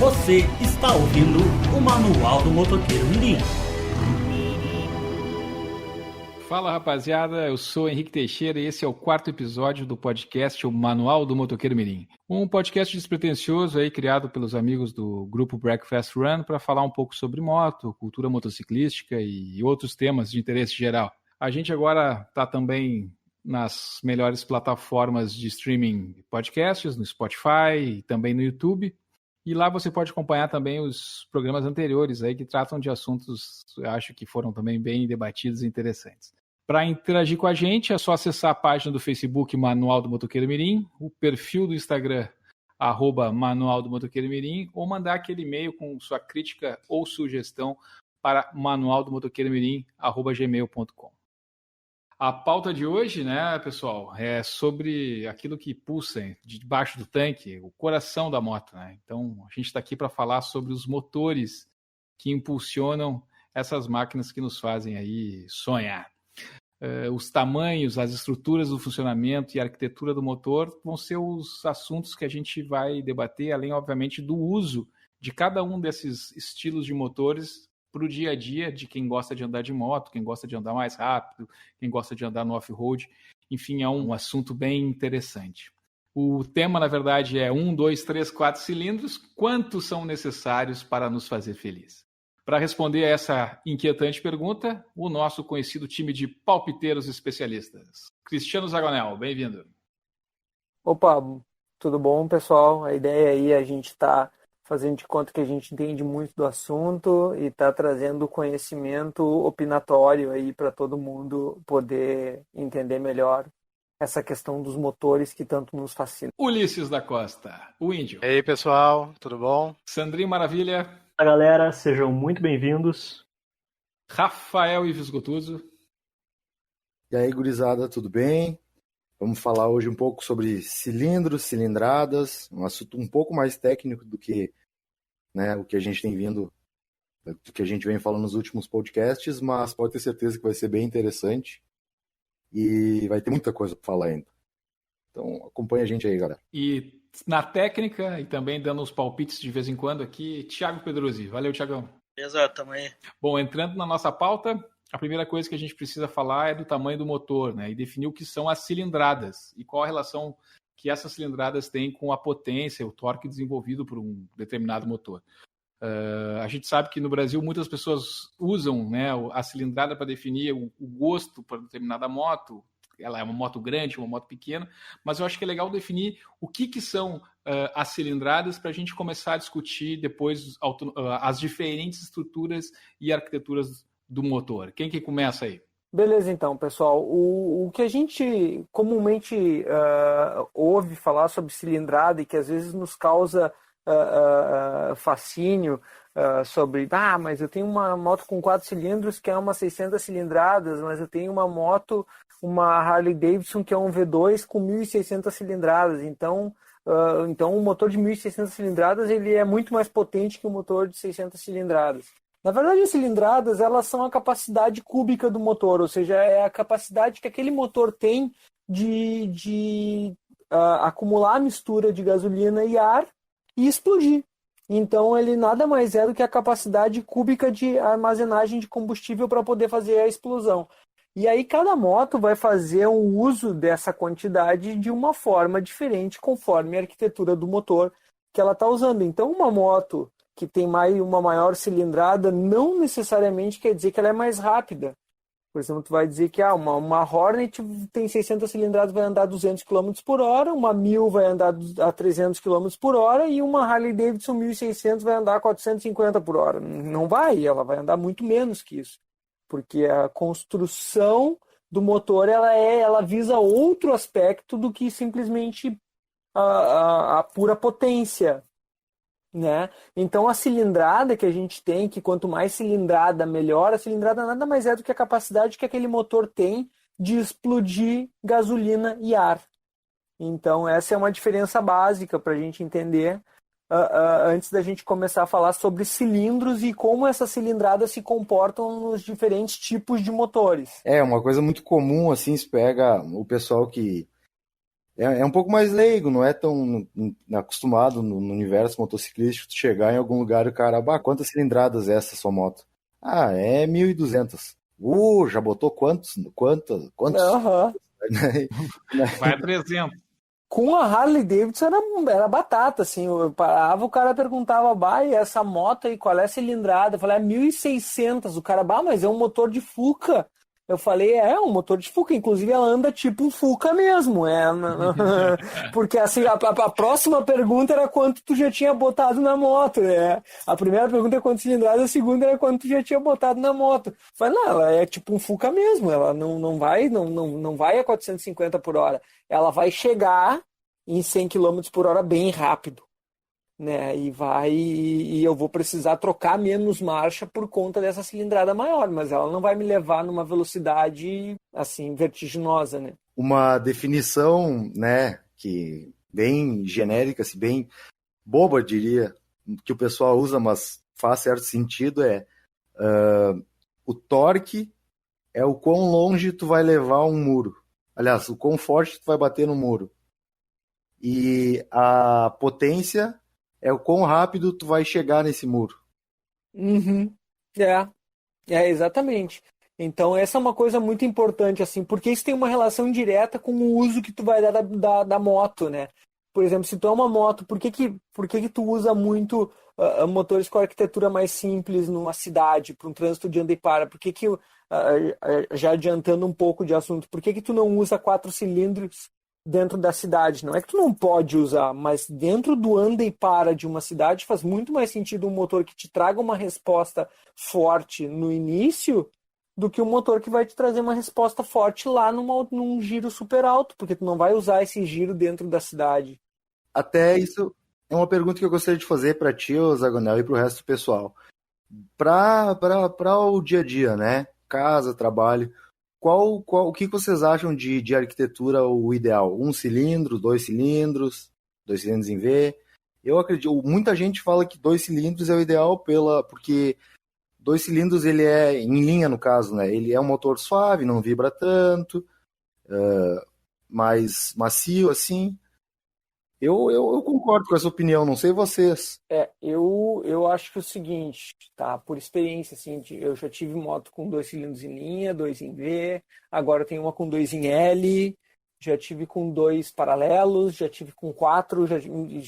Você está ouvindo o Manual do Motoqueiro Mirim. Fala, rapaziada, eu sou Henrique Teixeira e esse é o 4º episódio do podcast O Manual do Motoqueiro Mirim. Um podcast despretensioso aí criado pelos amigos do grupo Breakfast Run para falar um pouco sobre moto, cultura motociclística e outros temas de interesse geral. A gente agora está também nas melhores plataformas de streaming podcasts, no Spotify e também no YouTube. E lá você pode acompanhar também os programas anteriores aí que tratam de assuntos, eu acho que foram também bem debatidos e interessantes. Para interagir com a gente, é só acessar a página do Facebook Manual do Motoqueiro Mirim, o perfil do Instagram, @Manual do Motoqueiro Mirim, ou mandar aquele e-mail com sua crítica ou sugestão para manualdomotoqueiromirim@gmail.com. A pauta de hoje, né, pessoal, é sobre aquilo que pulsa debaixo do tanque, o coração da moto, né? Então, a gente está aqui para falar sobre os motores que impulsionam essas máquinas que nos fazem aí sonhar. Os tamanhos, as estruturas do funcionamento e a arquitetura do motor vão ser os assuntos que a gente vai debater, além, obviamente, do uso de cada um desses estilos de motores para o dia a dia de quem gosta de andar de moto, quem gosta de andar mais rápido, quem gosta de andar no off-road. Enfim, é um assunto bem interessante. O tema, na verdade, é 1, 2, 3, 4 cilindros. Quantos são necessários para nos fazer feliz? Para responder a essa inquietante pergunta, o nosso conhecido time de palpiteiros especialistas. Cristiano Zagonel, bem-vindo. Opa, tudo bom, pessoal? A ideia aí é a gente estar fazendo de conta que a gente entende muito do assunto e está trazendo conhecimento opinatório aí para todo mundo poder entender melhor essa questão dos motores que tanto nos fascina. Ulisses da Costa, o índio. E aí, pessoal, tudo bom? Sandrinho Maravilha. Olá, galera, sejam muito bem-vindos. Rafael Ives Gotuso. E aí, gurizada, tudo bem? Vamos falar hoje um pouco sobre cilindros, cilindradas, um assunto um pouco mais técnico do que, né, o que a gente tem vindo, do que a gente vem falando nos últimos podcasts, mas pode ter certeza que vai ser bem interessante e vai ter muita coisa para falar ainda. Então, acompanha a gente aí, galera. E na técnica e também dando os palpites de vez em quando aqui, Thiago Pedruzzi. Valeu, Thiagão. Beleza, tamo aí. Bom, entrando na nossa pauta, a primeira coisa que a gente precisa falar é do tamanho do motor, né? E definir o que são as cilindradas e qual a relação que essas cilindradas têm com a potência, o torque desenvolvido por um determinado motor. A gente sabe que no Brasil muitas pessoas usam, né, a cilindrada para definir o gosto para determinada moto. Ela é uma moto grande, uma moto pequena, mas eu acho que é legal definir o que são as cilindradas para a gente começar a discutir depois as diferentes estruturas e arquiteturas do motor. Quem que começa aí? Beleza, então, pessoal. O que a gente comumente ouve falar sobre cilindrada e que às vezes nos causa fascínio sobre, mas eu tenho uma moto com 4 cilindros que é uma 600 cilindradas, mas eu tenho uma moto, uma Harley Davidson que é um V2 com 1.600 cilindradas. Então o motor de 1.600 cilindradas ele é muito mais potente que o motor de 600 cilindradas. Na verdade, as cilindradas elas são a capacidade cúbica do motor, ou seja, é a capacidade que aquele motor tem de acumular a mistura de gasolina e ar e explodir. Então, ele nada mais é do que a capacidade cúbica de armazenagem de combustível para poder fazer a explosão. E aí, cada moto vai fazer um uso dessa quantidade de uma forma diferente, conforme a arquitetura do motor que ela está usando. Então, uma moto que tem uma maior cilindrada não necessariamente quer dizer que ela é mais rápida. Por exemplo, tu vai dizer que uma Hornet tem 600 cilindradas, vai andar 200 km por hora, uma 1000 vai andar a 300 km por hora e uma Harley Davidson 1600 vai andar a 450 por hora. Não vai, ela vai andar muito menos que isso. Porque a construção do motor ela visa outro aspecto do que simplesmente a pura potência. Né? Então a cilindrada que a gente tem, que quanto mais cilindrada melhor, a cilindrada nada mais é do que a capacidade que aquele motor tem de explodir gasolina e ar. Então essa é uma diferença básica para a gente entender antes da gente começar a falar sobre cilindros e como essas cilindradas se comportam nos diferentes tipos de motores. Uma coisa muito comum, assim, se pega o pessoal que é um pouco mais leigo, não é tão acostumado no universo motociclístico de chegar em algum lugar e o cara, quantas cilindradas é essa sua moto? Ah, é 1.200. Já botou quantos? Quantos? Aham. Vai a 300. Com a Harley Davidson era batata, assim, eu parava, o cara perguntava, e essa moto aí, qual é a cilindrada? Eu falei, 1.600, o cara, mas é um motor de Fuca. Eu falei, é um motor de Fuca, inclusive ela anda tipo um Fuca mesmo, porque assim, a próxima pergunta era quanto tu já tinha botado na moto, né? A primeira pergunta é quantas cilindradas, a segunda era quanto tu já tinha botado na moto. Eu falei, não, ela é tipo um Fuca mesmo, ela não vai a 450 por hora, ela vai chegar em 100 km por hora bem rápido, né? E eu vou precisar trocar menos marcha por conta dessa cilindrada maior, mas ela não vai me levar numa velocidade assim vertiginosa, né? Uma definição, né, que bem genérica, assim, bem boba, diria, que o pessoal usa, mas faz certo sentido, o torque é o quão longe tu vai levar um muro. Aliás, o quão forte tu vai bater no muro. E a potência é o quão rápido tu vai chegar nesse muro. Uhum. Exatamente. Então essa é uma coisa muito importante, assim, porque isso tem uma relação direta com o uso que tu vai dar da moto, né? Por exemplo, se tu é uma moto, por que que tu usa muito motores com arquitetura mais simples numa cidade, para um trânsito de anda e para? Por que que, já adiantando um pouco de assunto, por que que tu não usa 4 cilindros dentro da cidade? Não é que tu não pode usar, mas dentro do anda e para de uma cidade faz muito mais sentido um motor que te traga uma resposta forte no início do que um motor que vai te trazer uma resposta forte lá num giro super alto, porque tu não vai usar esse giro dentro da cidade. Até isso é uma pergunta que eu gostaria de fazer para ti, Zagonel, e para o resto do pessoal. Para o dia a dia, né? Casa, trabalho. O que vocês acham de arquitetura o ideal? 1 cilindro, 2 cilindros em V? Eu acredito, muita gente fala que 2 cilindros é o ideal porque 2 cilindros ele é em linha no caso, né? Ele é um motor suave, não vibra tanto, mais macio assim. Eu concordo com essa opinião, não sei vocês. Eu acho que é o seguinte, tá? Por experiência, assim, eu já tive moto com 2 cilindros em linha, 2 em V, agora eu tenho uma com 2 em L, já tive com 2 paralelos, já tive com 4, já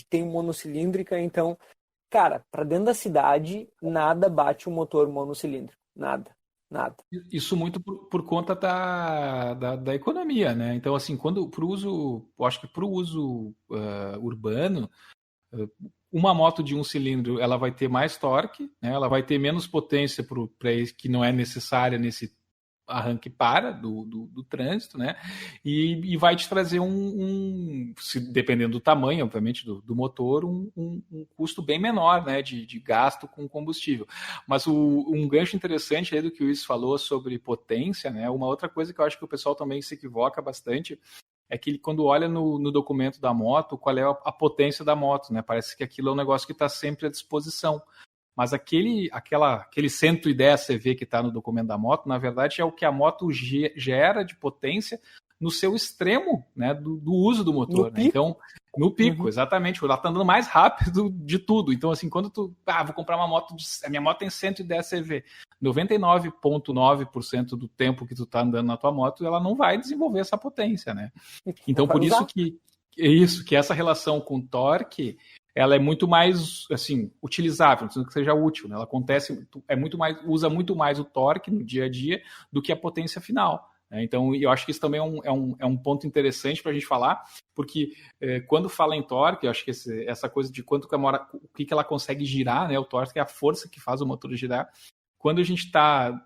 tenho monocilíndrica, então, cara, para dentro da cidade, nada bate um motor monocilíndrico, nada. Isso muito por conta da economia, né? Então, assim, eu acho que para o uso urbano, uma moto de 1 cilindro, ela vai ter mais torque, né? Ela vai ter menos potência para que não é necessária nesse arranque do trânsito, né? E vai te trazer dependendo do tamanho, obviamente, do motor, um custo bem menor, né? De gasto com combustível. Mas um gancho interessante aí do que o Luiz falou sobre potência, né? Uma outra coisa que eu acho que o pessoal também se equivoca bastante é que quando olha no documento da moto, qual é a potência da moto, né? Parece que aquilo é um negócio que está sempre à disposição. Mas aquele 110 CV que está no documento da moto, na verdade, é o que a moto gera de potência no seu extremo, né, do uso do motor. Né? Então, no pico, exatamente. Ela está andando mais rápido de tudo. Então, assim, quando vou comprar uma moto, a minha moto tem 110 CV. 99,9% do tempo que tu está andando na tua moto, ela não vai desenvolver essa potência, né? Então, por isso que essa relação com torque, ela é muito mais, assim, utilizável, não que seja útil, né? Ela acontece, usa muito mais o torque no dia a dia do que a potência final. Né? Então, eu acho que isso também é um ponto interessante para a gente falar, porque quando fala em torque, eu acho que essa coisa de o que ela consegue girar, né? O torque é a força que faz o motor girar. Quando a gente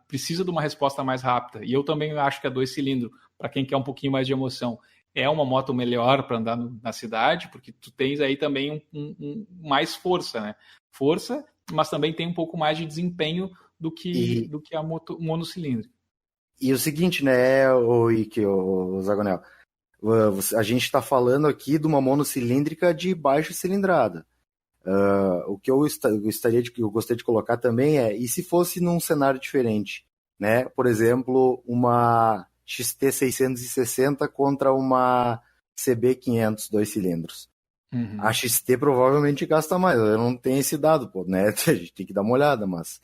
precisa de uma resposta mais rápida, e eu também acho que a 2 cilindros, para quem quer um pouquinho mais de emoção, é uma moto melhor para andar na cidade, porque tu tens aí também mais força, né? Força, mas também tem um pouco mais de desempenho do que a moto monocilíndrica. E o seguinte, né, o Zagonel, a gente está falando aqui de uma monocilíndrica de baixa cilindrada. O que eu gostaria de colocar também e se fosse num cenário diferente, né? Por exemplo, uma XT660 contra uma CB500 2 cilindros. Uhum. A XT provavelmente gasta mais. Eu não tenho esse dado, pô, né? A gente tem que dar uma olhada, mas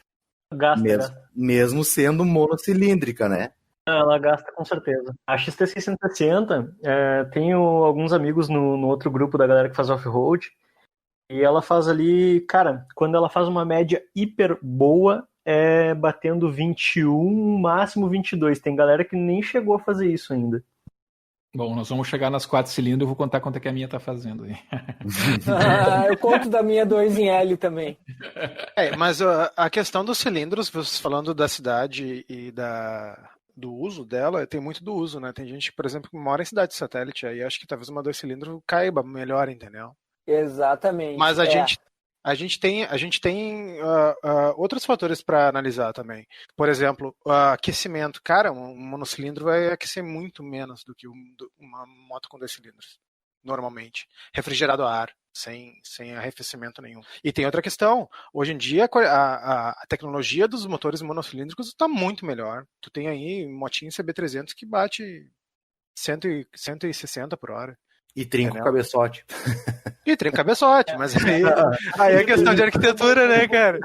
Gasta. mesmo sendo monocilíndrica, né? Ela gasta com certeza. A XT660, tenho alguns amigos no outro grupo da galera que faz off-road, e ela faz ali, cara, quando ela faz uma média hiper boa, batendo 21, máximo 22. Tem galera que nem chegou a fazer isso ainda. Bom, nós vamos chegar nas 4 cilindros, eu vou contar quanto é que a minha tá fazendo aí. Eu conto da minha 2 em L também. Mas a questão dos cilindros, vocês falando da cidade e do uso dela, tem muito do uso, né? Tem gente, por exemplo, que mora em cidade de satélite, aí acho que talvez uma 2 cilindros caiba melhor, entendeu? Exatamente. Mas a gente tem outros fatores para analisar também. Por exemplo, aquecimento. Cara, um monocilindro vai aquecer muito menos do que uma moto com 2 cilindros, normalmente. Refrigerado a ar, sem arrefecimento nenhum. E tem outra questão. Hoje em dia, a tecnologia dos motores monocilíndricos está muito melhor. Tu tem aí motinho CB300 que bate 160 por hora. E trinca o cabeçote. E trinca o cabeçote, mas aí é questão de arquitetura, né, cara?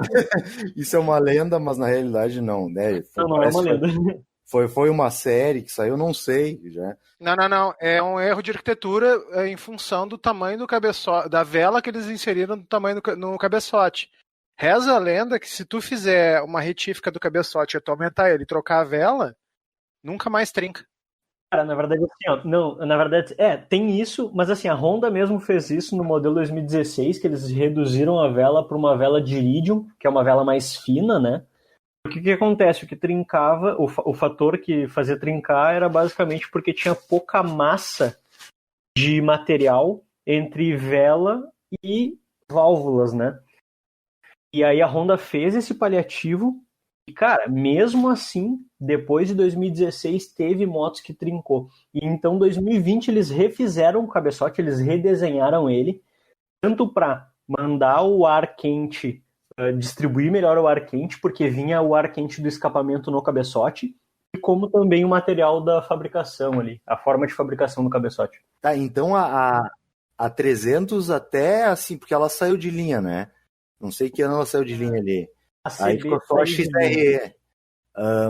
Isso é uma lenda, mas na realidade não, né? Não é uma lenda. Foi uma série que saiu, não sei já. Não. É um erro de arquitetura em função do tamanho do cabeçote, da vela que eles inseriram no tamanho no cabeçote. Reza a lenda que se tu fizer uma retífica do cabeçote e tu aumentar ele e trocar a vela, nunca mais trinca. Cara, na verdade, assim, na verdade, tem isso, mas assim, a Honda mesmo fez isso no modelo 2016, que eles reduziram a vela para uma vela de iridium, que é uma vela mais fina, né? O que acontece? O que trincava, o fator que fazia trincar era basicamente porque tinha pouca massa de material entre vela e válvulas, né? E aí a Honda fez esse paliativo e, cara, mesmo assim, depois de 2016, teve motos que trincou. E então, em 2020, eles refizeram o cabeçote, eles redesenharam ele, tanto para mandar o ar quente, distribuir melhor o ar quente, porque vinha o ar quente do escapamento no cabeçote, e como também o material da fabricação ali, a forma de fabricação do cabeçote. Tá, então a 300 até, assim, porque ela saiu de linha, né? Não sei que ano ela saiu de linha ali. Aí ficou só a XRE.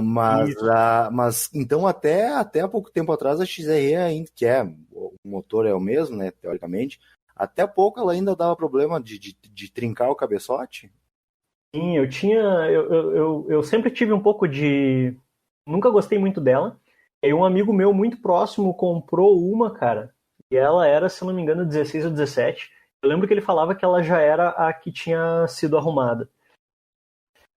Mas então até há pouco tempo atrás a XRE ainda, que o motor é o mesmo, né, teoricamente, até pouco ela ainda dava problema de trincar o cabeçote. Sim, eu sempre tive um pouco de... Nunca gostei muito dela. E um amigo meu muito próximo comprou uma, cara, e ela era, se não me engano, 16 ou 17. Eu lembro que ele falava que ela já era a que tinha sido arrumada.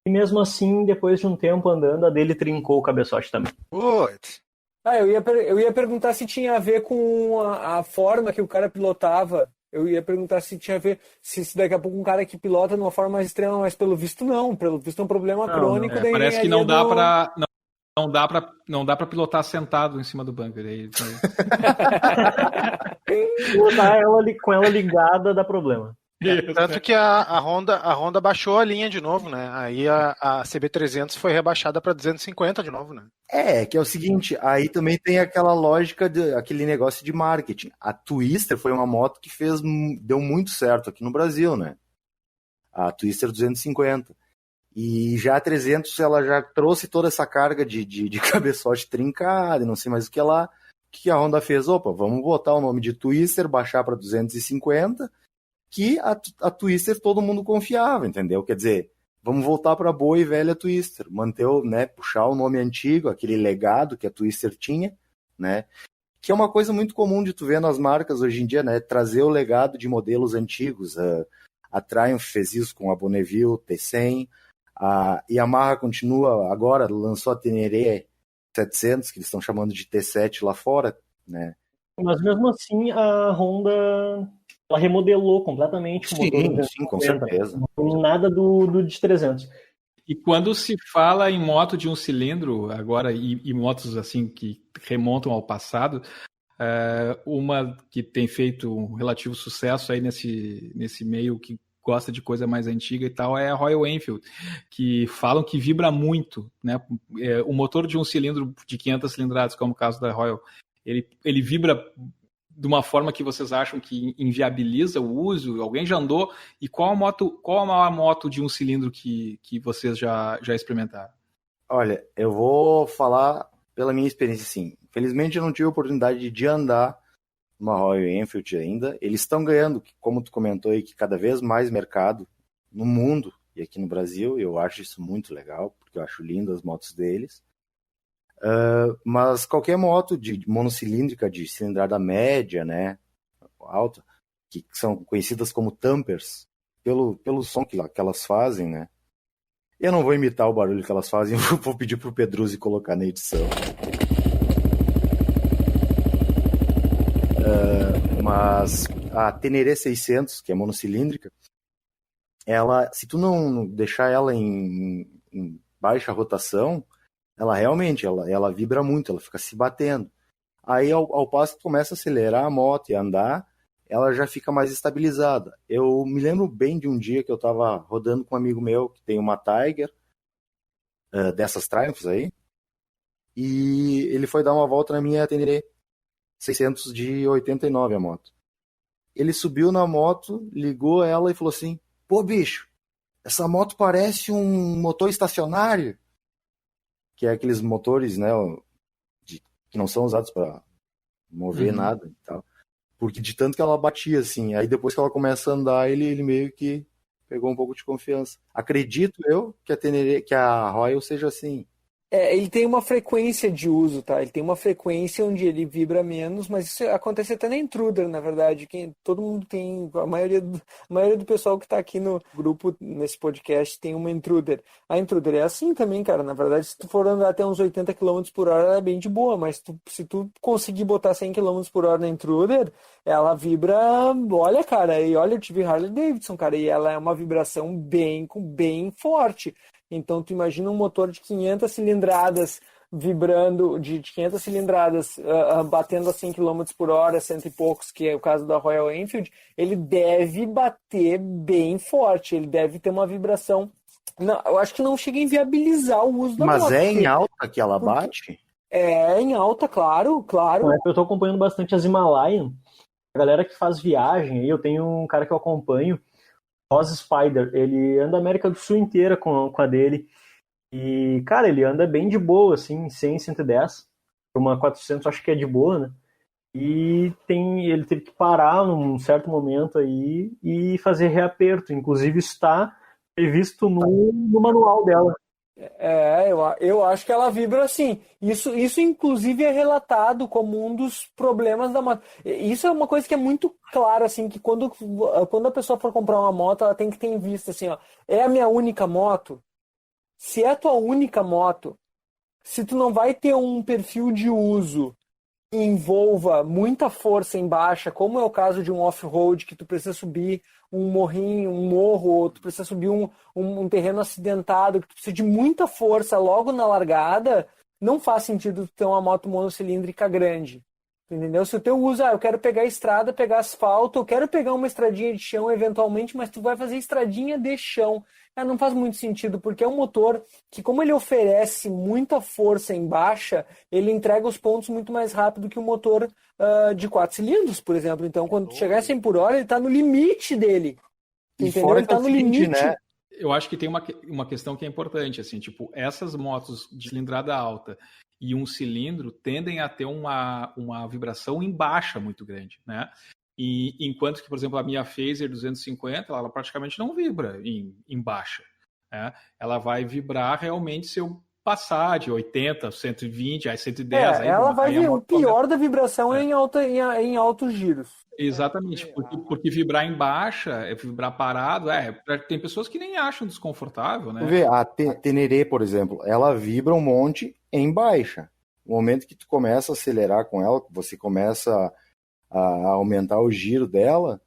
E mesmo assim, depois de um tempo andando, a dele trincou o cabeçote também. Putz. Eu ia perguntar se tinha a ver com a forma que o cara pilotava. Eu ia perguntar se tinha a ver, se daqui a pouco um cara que pilota de uma forma mais extrema, mas pelo visto não. Pelo visto é um problema crônico da parece que não dá para não dá para pilotar sentado em cima do bunker. Aí. Pilotar com ela ligada dá problema. Tanto que a Honda baixou a linha de novo, né? Aí a CB300 foi rebaixada para 250 de novo, né? Que é o seguinte, aí também tem aquela lógica, aquele negócio de marketing. A Twister foi uma moto que deu muito certo aqui no Brasil, né? A Twister 250. E já a 300, ela já trouxe toda essa carga de cabeçote trincado e não sei mais o que lá. O que a Honda fez? Opa, vamos botar o nome de Twister, baixar para 250, que a Twister todo mundo confiava, entendeu? Quer dizer, vamos voltar para a boa e velha Twister, manter, né, puxar o nome antigo, aquele legado que a Twister tinha, né? Que é uma coisa muito comum de tu ver nas marcas hoje em dia, né? Trazer o legado de modelos antigos. A Triumph fez isso com a Bonneville T100, a Yamaha continua, agora lançou a Teneré 700, que eles estão chamando de T7 lá fora, né? Mas mesmo assim, a Honda... ela remodelou completamente o motor. Sim, com certeza. Não nada do de 300. E quando se fala em moto de um cilindro, agora, e motos assim que remontam ao passado, uma que tem feito um relativo sucesso aí nesse meio que gosta de coisa mais antiga e tal, é a Royal Enfield, que falam que vibra muito, né? O motor de um cilindro de 500 cilindradas, como o caso da Royal, ele vibra de uma forma que vocês acham que inviabiliza o uso? Alguém já andou? E qual a maior moto de um cilindro que vocês já experimentaram? Olha, eu vou falar pela minha experiência, sim. Infelizmente, eu não tive a oportunidade de andar uma Royal Enfield ainda. Eles estão ganhando, como tu comentou aí, que cada vez mais mercado no mundo e aqui no Brasil. Eu acho isso muito legal, porque eu acho lindo as motos deles. Mas qualquer moto de monocilíndrica de cilindrada média, né, alta, que são conhecidas como Thumpers, pelo som que elas fazem, né? Eu não vou imitar o barulho que elas fazem, eu vou pedir pro Pedruzzi colocar na edição. Mas a Tenere 600, que é monocilíndrica, ela, se tu não deixar ela em baixa rotação, ela realmente ela vibra muito, ela fica se batendo. Aí ao passo que tu começa a acelerar a moto e andar, ela já fica mais estabilizada. Eu me lembro bem de um dia que eu estava rodando com um amigo meu que tem uma Tiger, dessas Triumphs aí, e ele foi dar uma volta na minha Tenere 600 de 89 a moto. Ele subiu na moto, ligou ela e falou assim: pô, bicho, essa moto parece um motor estacionário, que é aqueles motores, né, que não são usados para mover nada e tal. Porque de tanto que ela batia, assim. Aí depois que ela começa a andar, ele meio que pegou um pouco de confiança. Acredito eu que a Royal seja assim. Ele tem uma frequência de uso, tá? Ele tem uma frequência onde ele vibra menos, mas isso acontece até na Intruder, na verdade. Todo mundo tem, a maioria do pessoal que tá aqui no grupo, nesse podcast, tem uma Intruder. A Intruder é assim também, cara. Na verdade, se tu for andar até uns 80 km por hora, ela é bem de boa, mas se tu conseguir botar 100 km por hora na Intruder, ela vibra, olha, cara, e olha, eu tive Harley Davidson, cara, e ela é uma vibração bem forte. Então, tu imagina um motor de 500 cilindradas vibrando, de 500 cilindradas batendo a 100 km por hora, cento e poucos, que é o caso da Royal Enfield, ele deve bater bem forte, ele deve ter uma vibração. Não, eu acho que não chega a inviabilizar o uso da moto. Mas é em alta que ela bate? É em alta, claro. Eu tô acompanhando bastante as Himalayan. A galera que faz viagem, aí eu tenho um cara que eu acompanho, Ross Spider, ele anda a América do Sul inteira com a dele. E, cara, ele anda bem de boa, assim, 100, 110. Por uma 400, acho que é de boa, né? E ele teve que parar num certo momento aí e fazer reaperto. Inclusive, está previsto no manual dela. Eu acho que ela vibra assim. Isso inclusive é relatado como um dos problemas da moto. Isso é uma coisa que é muito clara, assim, que quando a pessoa for comprar uma moto, ela tem que ter em vista, assim, ó, é a minha única moto? Se é a tua única moto, se tu não vai ter um perfil de uso que envolva muita força em baixa, como é o caso de um off-road, que tu precisa subir um morrinho, um morro, ou tu precisa subir um terreno acidentado, que tu precisa de muita força logo na largada, não faz sentido tu ter uma moto monocilíndrica grande. Entendeu? Se o teu uso, eu quero pegar estrada, pegar asfalto, eu quero pegar uma estradinha de chão eventualmente, mas tu vai fazer estradinha de chão. Não faz muito sentido, porque é um motor que, como ele oferece muita força em baixa, ele entrega os pontos muito mais rápido que o motor de 4 cilindros, por exemplo. Então, quando tu chegar a 100 por hora, ele está no limite dele. E entendeu? fora Ele está no limite. né? Eu acho que tem uma questão que é importante, assim, tipo, essas motos de cilindrada alta e um cilindro tendem a ter uma vibração em baixa muito grande, né? E enquanto que, por exemplo, a minha Phaser 250, ela praticamente não vibra em baixa, né? Ela vai vibrar realmente se eu passar de 80, 120, aí 110. O pior da vibração é em altos giros. Exatamente, porque vibrar em baixa, vibrar parado, tem pessoas que nem acham desconfortável, né? Vê, a Tenere, por exemplo, ela vibra um monte em baixa. No momento que tu começa a acelerar com ela, você começa a aumentar o giro dela,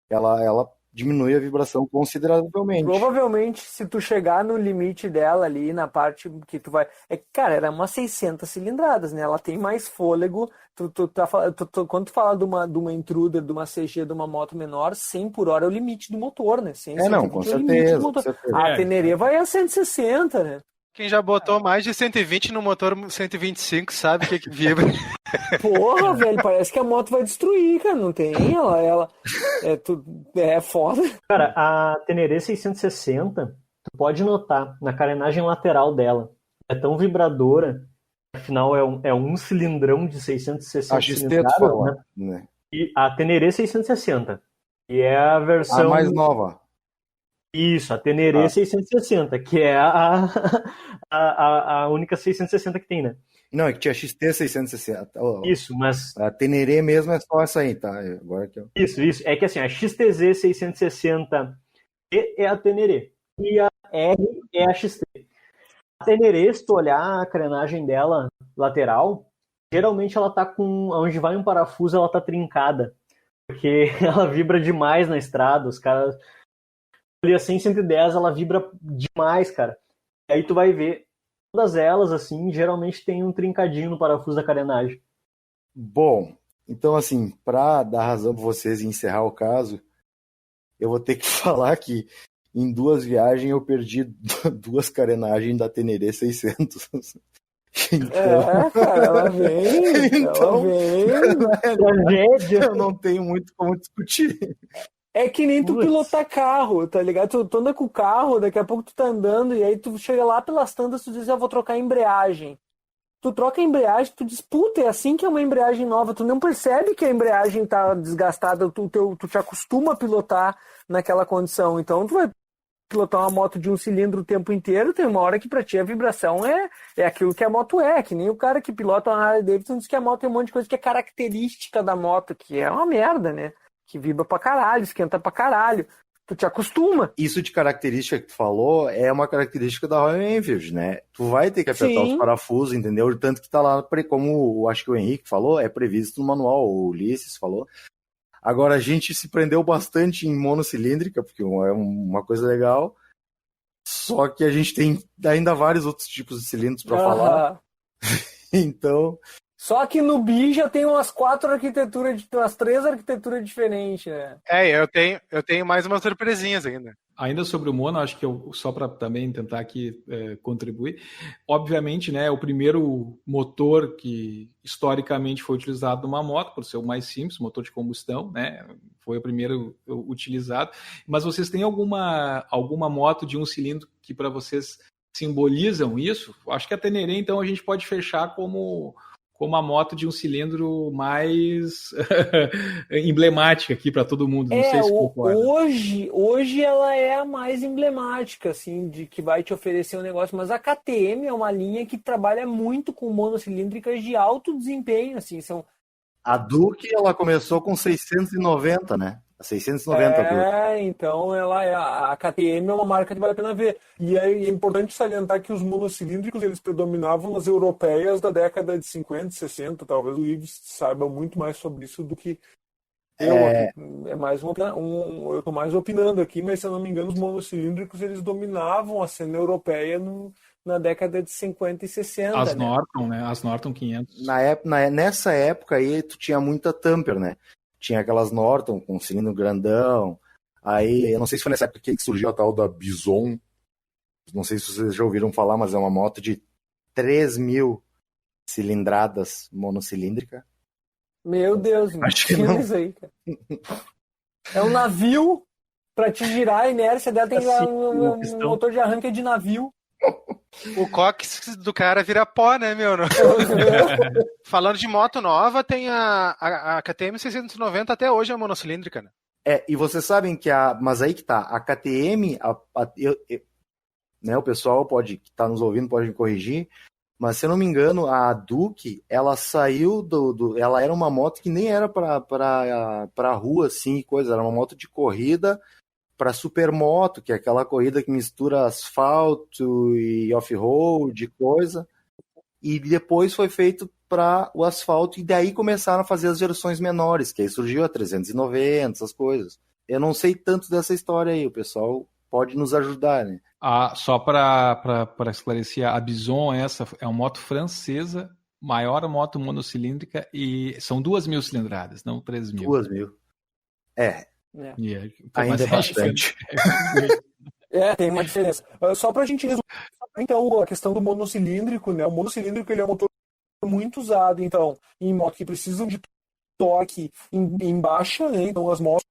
ela diminui a vibração consideravelmente. Provavelmente, se tu chegar no limite dela ali, na parte que tu vai... Cara, era umas 600 cilindradas, né? Ela tem mais fôlego. Quando tu fala de uma Intruder, de uma CG, de uma moto menor, 100 por hora é o limite do motor, né? 100, com certeza. A Tenere vai a 160, né? Quem já botou mais de 120 no motor 125 sabe o que vibra. Porra, velho, parece que a moto vai destruir, cara. Não tem? Ela é foda. Cara, a Teneré 660, tu pode notar na carenagem lateral dela. É tão vibradora, afinal é um cilindrão de 660 A XT cilindradas, fala, né? né? E a Teneré 660. E é a versão... A mais nova. Isso, a Teneré 660, que é a única 660 que tem, né? Não, é que tinha XT 660. Isso, mas... A Teneré mesmo é só essa aí, tá? Agora que eu... Isso. É que assim, a XTZ 660 é a Teneré. E a R é a XT. A Teneré, se tu olhar a carenagem dela lateral, geralmente ela tá com... Onde vai um parafuso, ela tá trincada. Porque ela vibra demais na estrada. Os caras... Ali a 110, ela vibra demais, cara. E aí tu vai ver, todas elas, assim, geralmente tem um trincadinho no parafuso da carenagem. Bom, então assim, para dar razão para vocês e encerrar o caso, eu vou ter que falar que em 2 viagens eu perdi 2 carenagens da Teneré 600. Então... cara, ela vem. Então, ela vem. Eu não tenho muito como discutir. É que nem tu Putz. pilotar carro, tá ligado? Tu anda com o carro, daqui a pouco tu tá andando e aí tu chega lá pelas tandas, tu diz, eu vou trocar a embreagem. Tu troca a embreagem, tu diz, puta, é assim que é uma embreagem nova. Tu não percebe que a embreagem tá desgastada, tu te acostuma a pilotar naquela condição. Então tu vai pilotar uma moto de um cilindro o tempo inteiro, tem uma hora que pra ti a vibração é aquilo que a moto é, que nem o cara que pilota uma Harley Davidson diz que a moto tem um monte de coisa que é característica da moto, que é uma merda, né? Que vibra pra caralho, esquenta pra caralho. Tu te acostuma. Isso de característica que tu falou é uma característica da Royal Enfield, né? Tu vai ter que apertar os parafusos, entendeu? Tanto que tá lá, como acho que o Henrique falou, é previsto no manual, o Ulisses falou. Agora, a gente se prendeu bastante em monocilíndrica, porque é uma coisa legal. Só que a gente tem ainda vários outros tipos de cilindros pra falar. Então... Só que no BI já tem umas 3 arquiteturas diferentes, né? Eu tenho mais umas surpresinhas ainda. Ainda sobre o mono, acho que só para também tentar aqui contribuir, obviamente, né, o primeiro motor que historicamente foi utilizado numa moto, por ser o mais simples, motor de combustão, né, foi o primeiro utilizado. Mas vocês têm alguma moto de um cilindro que para vocês simbolizam isso? Acho que a Teneré, então, a gente pode fechar como a moto de um cilindro mais emblemática aqui para todo mundo. Não sei se concorda. Hoje ela é a mais emblemática, assim, de que vai te oferecer um negócio, mas a KTM é uma linha que trabalha muito com monocilíndricas de alto desempenho, assim, são... A Duke, ela começou com 690, né? 690. Então a KTM é uma marca que vale a pena ver. E é importante salientar que os monocilíndricos eles predominavam nas europeias da década de 50, 60. Talvez o Ives saiba muito mais sobre isso do que eu. É mais eu estou mais opinando aqui, mas se eu não me engano, os monocilíndricos eles dominavam a cena europeia na década de 50 e 60. As Norton, né? As Norton 500. Nessa época aí, tu tinha muita Tamper, né? Tinha aquelas Norton com cilindro grandão. Aí, eu não sei se foi nessa época que surgiu a tal da Bison. Não sei se vocês já ouviram falar, mas é uma moto de 3.000 cilindradas monocilíndrica. Meu Deus, acho que não. Isso aí, cara. É um navio, pra te girar, a inércia dela tem um motor de arranque de navio. O cóccix do cara vira pó, né, meu? Falando de moto nova, tem a KTM 690 até hoje é monocilíndrica, né? E vocês sabem que mas aí que tá, a KTM, né, o pessoal que tá nos ouvindo pode me corrigir, mas se eu não me engano, a Duke, ela saiu ela era uma moto que nem era pra rua, assim, coisa, era uma moto de corrida para supermoto, que é aquela corrida que mistura asfalto e off-road, coisa, e depois foi feito para o asfalto, e daí começaram a fazer as versões menores, que aí surgiu a 390, essas coisas. Eu não sei tanto dessa história aí, o pessoal pode nos ajudar, né? Só para esclarecer, a Bison, essa é uma moto francesa, maior moto monocilíndrica, e são 2.000 cilindradas, não 3.000. 2.000. Ainda é bastante. Tem uma diferença. Só pra gente Então, a questão do monocilíndrico, né? O monocilíndrico ele é um motor muito usado, então, em motos que precisam de torque em baixa, né? Então, as motos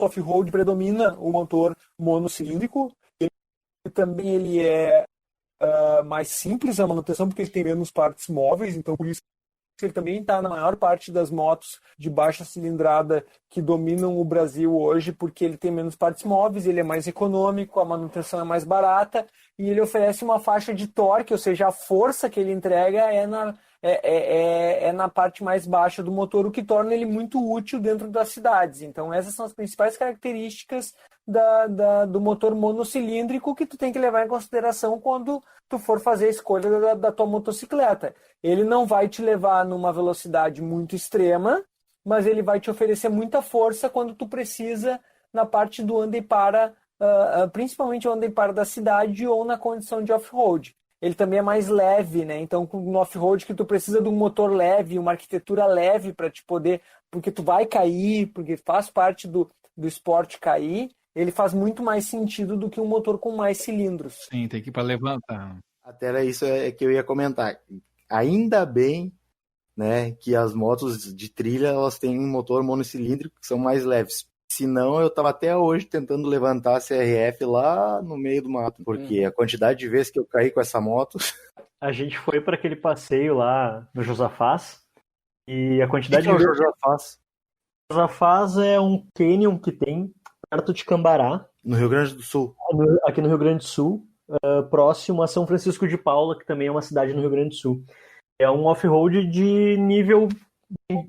off-road predomina o motor monocilíndrico. Ele é mais simples a manutenção, porque ele tem menos partes móveis, então por isso ele também está na maior parte das motos de baixa cilindrada que dominam o Brasil hoje, porque ele tem menos partes móveis, ele é mais econômico, a manutenção é mais barata e ele oferece uma faixa de torque, ou seja, a força que ele entrega é na parte mais baixa do motor, o que torna ele muito útil dentro das cidades. Então essas são as principais características do motor monocilíndrico que tu tem que levar em consideração quando tu for fazer a escolha da tua motocicleta. Ele não vai te levar numa velocidade muito extrema, mas ele vai te oferecer muita força quando tu precisa na parte do anda e para, principalmente o anda e para da cidade ou na condição de off-road. Ele também é mais leve, né? Então, no off-road que tu precisa de um motor leve, uma arquitetura leve para te poder, porque tu vai cair, porque faz parte do esporte cair, ele faz muito mais sentido do que um motor com mais cilindros. Sim, tem que ir para levantar. Até era isso que eu ia comentar. Ainda bem, né, que as motos de trilha elas têm um motor monocilíndrico que são mais leves. Senão eu tava até hoje tentando levantar a CRF lá no meio do mato, porque a quantidade de vezes que eu caí com essa moto... A gente foi para aquele passeio lá no Josafás e a quantidade que é o de vezes... Josafás? Josafás é um canyon que tem perto de Cambará, No Rio Grande do Sul. aqui no Rio Grande do Sul, próximo a São Francisco de Paula, que também é uma cidade no Rio Grande do Sul. É um off-road de nível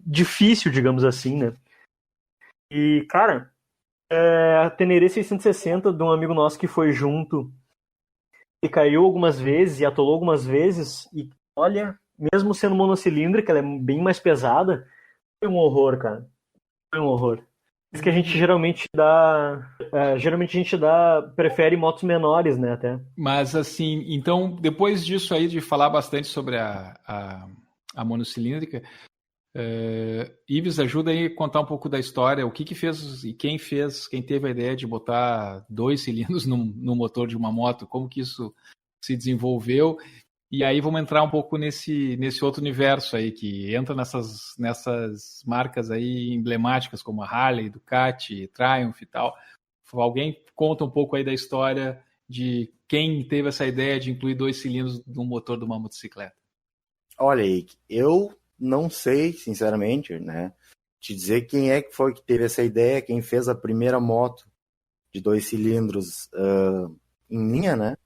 difícil, digamos assim, né? E, cara, a Teneré 660 de um amigo nosso que foi junto e caiu algumas vezes e atolou algumas vezes e, olha, mesmo sendo monocilíndrica, ela é bem mais pesada, foi um horror, cara. Foi um horror. Isso que a gente geralmente prefere motos menores, né, até. Mas, assim, então, depois disso aí, de falar bastante sobre a monocilíndrica, Ives, ajuda aí a contar um pouco da história, o que fez e quem teve a ideia de botar 2 cilindros no motor de uma moto, como que isso se desenvolveu, e aí vamos entrar um pouco nesse outro universo aí, que entra nessas marcas aí emblemáticas, como a Harley, Ducati, Triumph e tal. Alguém conta um pouco aí da história de quem teve essa ideia de incluir 2 cilindros no motor de uma motocicleta. Olha aí, eu não sei, sinceramente, né, te dizer quem é que foi que teve essa ideia, quem fez a primeira moto de 2 cilindros em linha, né?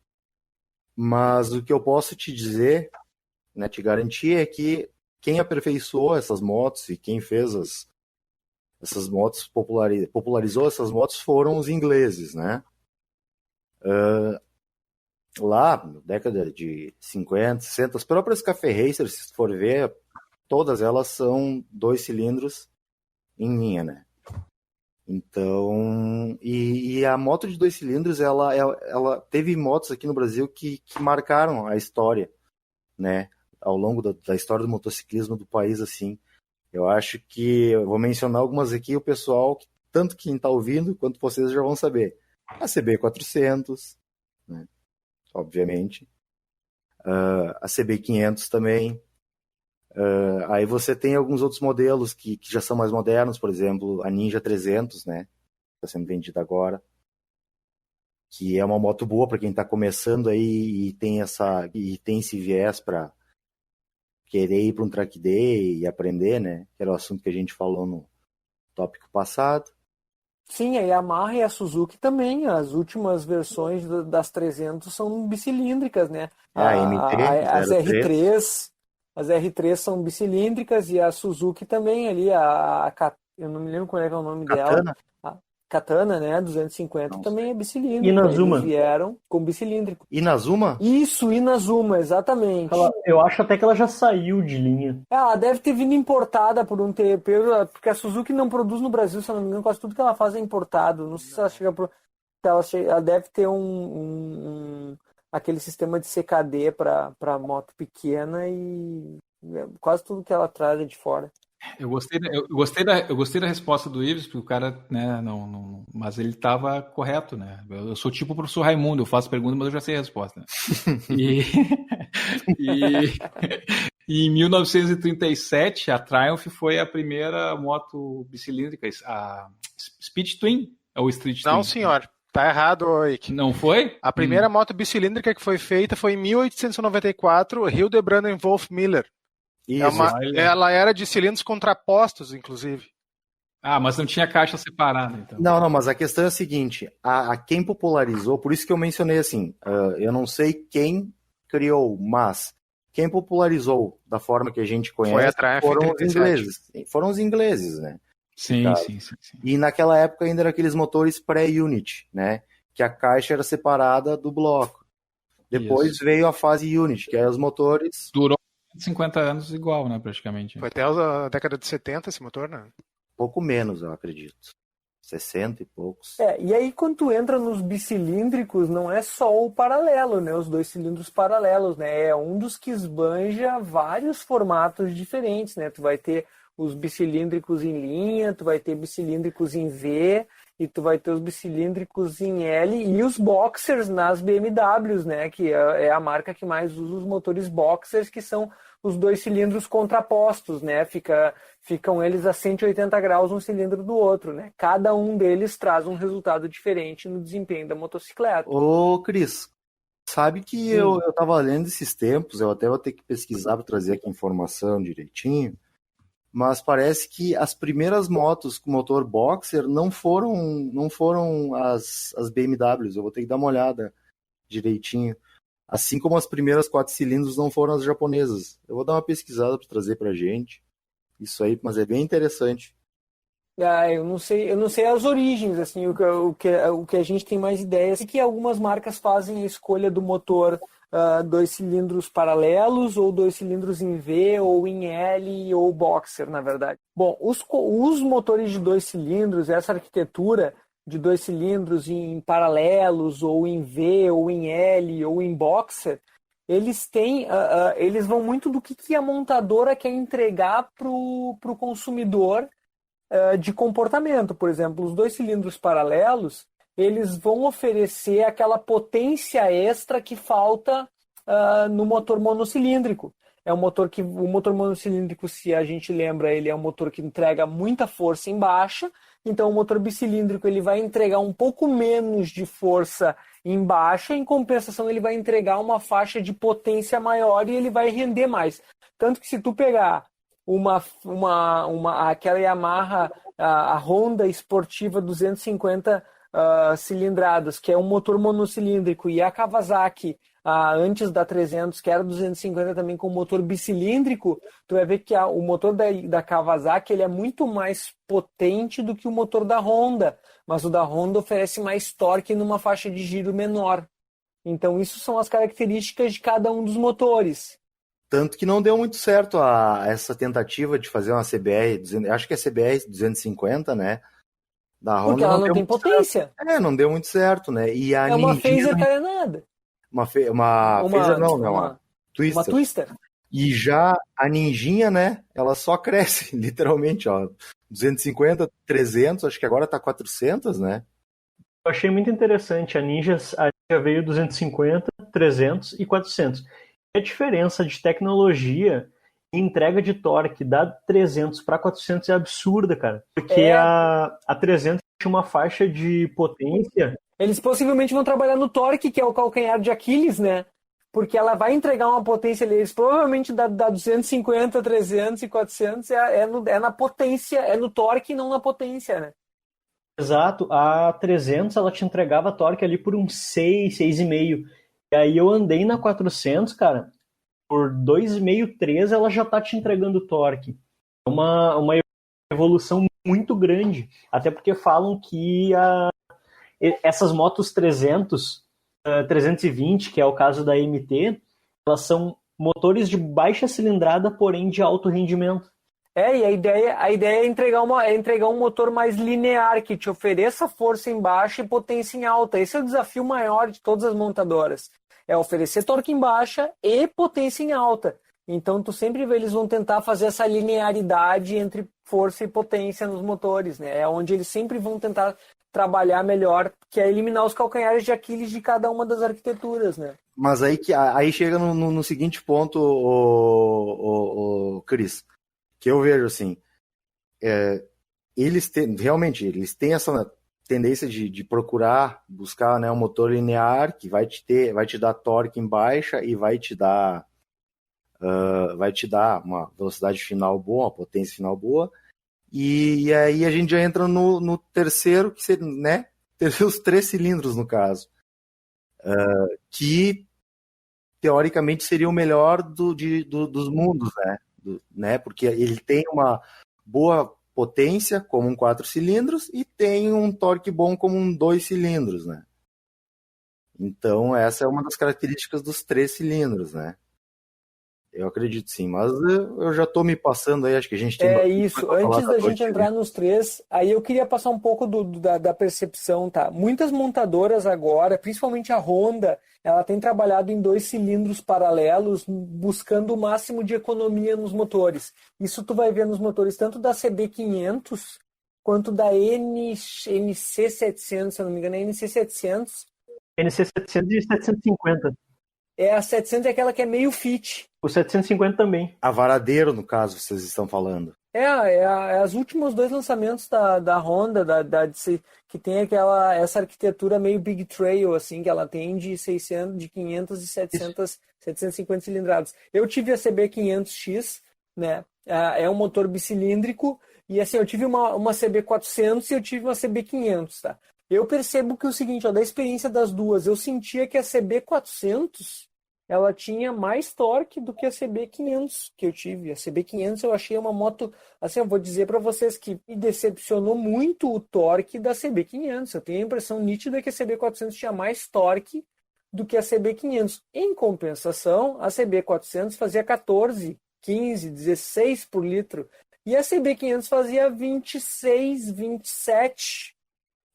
Mas o que eu posso te dizer, né, te garantir, é que quem aperfeiçoou essas motos e quem fez essas motos, popularizou essas motos foram os ingleses, né? Lá, na década de 50, 60, as próprias Café Racers, se for ver, todas elas são 2 cilindros em linha, né? Então, e a moto de 2 cilindros, ela teve motos aqui no Brasil que marcaram a história, né? Ao longo da história do motociclismo do país, assim. Eu acho que, eu vou mencionar algumas aqui, o pessoal, tanto quem está ouvindo, quanto vocês já vão saber. A CB400, né? Obviamente. A CB500 também. Aí você tem alguns outros modelos que já são mais modernos, por exemplo, a Ninja 300, né? Está sendo vendida agora. Que é uma moto boa para quem está começando aí e tem esse viés para querer ir para um track day e aprender, né? Que era o assunto que a gente falou no tópico passado. Sim, a Yamaha e a Suzuki também, as últimas versões das 300 são bicilíndricas, né? As R3, as R3 são bicilíndricas e a Suzuki também ali, eu não me lembro qual é o nome dela. A Katana, né? 250 também é bicilíndrica. Inazuma. Eles vieram com bicilíndrico. Inazuma? Isso, Inazuma, exatamente. Eu acho até que ela já saiu de linha. Ela deve ter vindo importada por um tempo, porque a Suzuki não produz no Brasil, se eu não me engano, quase tudo que ela faz é importado. Não sei se ela chega pro... Ela deve ter aquele sistema de CKD para moto pequena e quase tudo que ela traz é de fora. Eu gostei da resposta do Ives, porque o cara, né, mas ele estava correto, né? Eu sou tipo o professor Raimundo, eu faço pergunta, mas eu já sei a resposta. Né? E, e, e em 1937, a Triumph foi a primeira moto bicilíndrica, a Speed Twin ou Street Twin? Não, senhor. Tá errado, Ike. Não foi? A primeira moto bicilíndrica que foi feita foi em 1894, Hildebrand and Wolf Miller. Isso. Ela era de cilindros contrapostos, inclusive. Ah, mas não tinha caixa separada, então. Não, mas a questão é a seguinte, a quem popularizou, por isso que eu mencionei assim, eu não sei quem criou, mas quem popularizou da forma que a gente conhece foram os ingleses. Foram os ingleses, né? Sim. E naquela época ainda eram aqueles motores pré-unit, né? Que a caixa era separada do bloco. Depois veio a fase unit, que é os motores... Durou 50 anos igual, né, praticamente. Foi até a década de 70 esse motor, né? Pouco menos, eu acredito. 60 e poucos. E aí quando tu entra nos bicilíndricos, não é só o paralelo, né? Os 2 cilindros paralelos, né? É um dos que esbanja vários formatos diferentes, né? Tu vai ter os bicilíndricos em linha, tu vai ter bicilíndricos em V, e tu vai ter os bicilíndricos em L e os boxers nas BMWs, né? Que é a marca que mais usa os motores boxers, que são os 2 cilindros contrapostos, né? Ficam eles a 180 graus um cilindro do outro, né? Cada um deles traz um resultado diferente no desempenho da motocicleta. Ô, Cris, sabe que eu tava lendo esses tempos, eu até vou ter que pesquisar para trazer aqui a informação direitinho, mas parece que as primeiras motos com motor boxer não foram as BMWs, eu vou ter que dar uma olhada direitinho. Assim como as primeiras 4 cilindros não foram as japonesas. Eu vou dar uma pesquisada para trazer pra gente isso aí, mas é bem interessante. Eu não sei as origens, assim, o que a gente tem mais ideias é que algumas marcas fazem a escolha do motor 2 cilindros paralelos, ou 2 cilindros em V, ou em L, ou boxer, na verdade. Bom, os motores de 2 cilindros, essa arquitetura de 2 cilindros em paralelos, ou em V, ou em L, ou em boxer, eles vão muito do que a montadora quer entregar para o consumidor de comportamento. Por exemplo, os 2 cilindros paralelos, eles vão oferecer aquela potência extra que falta no motor monocilíndrico. É um motor que o motor monocilíndrico, se a gente lembra, ele é um motor que entrega muita força em baixa. Então, o motor bicilíndrico ele vai entregar um pouco menos de força em baixa, em compensação ele vai entregar uma faixa de potência maior e ele vai render mais. Tanto que se tu pegar aquela Yamaha, a Honda esportiva 250 cilindradas, que é um motor monocilíndrico, e a Kawasaki, antes da 300, que era 250 também com motor bicilíndrico, tu vai ver que o motor da Kawasaki ele é muito mais potente do que o motor da Honda, mas o da Honda oferece mais torque numa faixa de giro menor. Então, isso são as características de cada um dos motores. Tanto que não deu muito certo essa tentativa de fazer uma CBR, acho que é CBR 250, né? Da Honda. Porque ela não tem potência. Certo. Não deu muito certo, né? E a uma Ninjinha, phaser carenada. Phaser não, uma Twister. Uma Twister. E já a Ninjinha, né? Ela só cresce, literalmente, ó. 250, 300, acho que agora tá 400, né? Eu achei muito interessante. A Ninja veio 250, 300 e 400. A diferença de tecnologia e entrega de torque da 300 para 400 é absurda, cara. Porque a 300 tinha uma faixa de potência. Eles possivelmente vão trabalhar no torque, que é o calcanhar de Aquiles, né? Porque ela vai entregar uma potência, eles provavelmente da 250, 300 e 400 é na potência, é no torque e não na potência, né? Exato. A 300 ela te entregava torque ali por uns 6, 6,5. E aí eu andei na 400, cara, por 2,5, 3 ela já tá te entregando torque. É uma evolução muito grande. Até porque falam que essas motos 300, 320, que é o caso da MT, elas são motores de baixa cilindrada, porém de alto rendimento. E a ideia é entregar um motor mais linear, que te ofereça força em baixa e potência em alta. Esse é o desafio maior de todas as montadoras. É oferecer torque em baixa e potência em alta. Então tu sempre vê, eles vão tentar fazer essa linearidade entre força e potência nos motores, né? É onde eles sempre vão tentar trabalhar melhor, que é eliminar os calcanhares de Aquiles de cada uma das arquiteturas, né? Mas aí chega no seguinte ponto, o Cris, que eu vejo assim, eles têm essa tendência de procurar buscar, né, um motor linear que vai te dar torque em baixa e vai te dar uma velocidade final boa, uma potência final boa, e aí a gente já entra no terceiro, que seria, né, os 3 cilindros no caso, que teoricamente seria o melhor dos mundos, né, porque ele tem uma boa potência como um 4 cilindros e tem um torque bom como um 2 cilindros, né. Então essa é uma das características dos 3 cilindros, né. Eu acredito sim, mas eu já estou me passando aí, acho que a gente tem... isso, antes da gente entrar nos 3, aí eu queria passar um pouco da percepção, tá? Muitas montadoras agora, principalmente a Honda, ela tem trabalhado em 2 cilindros paralelos, buscando o máximo de economia nos motores. Isso tu vai ver nos motores tanto da CB500 quanto da NC700, se eu não me engano, é NC700. NC700 e 750. A 700 é aquela que é meio fit. O 750 também. A Varadeiro, no caso, vocês estão falando. Os últimos 2 lançamentos da Honda, que tem essa arquitetura meio Big Trail, assim, que ela tem de 500 e 750 cilindradas. Eu tive a CB500X, né? É um motor bicilíndrico, e assim, eu tive uma CB400 e eu tive uma CB500, tá? Eu percebo que o seguinte, da experiência das duas, eu sentia que a CB400 ela tinha mais torque do que a CB500 que eu tive. A CB500 eu achei uma moto, assim, eu vou dizer para vocês que me decepcionou muito o torque da CB500. Eu tenho a impressão nítida que a CB400 tinha mais torque do que a CB500. Em compensação, a CB400 fazia 14, 15, 16 por litro e a CB500 fazia 26, 27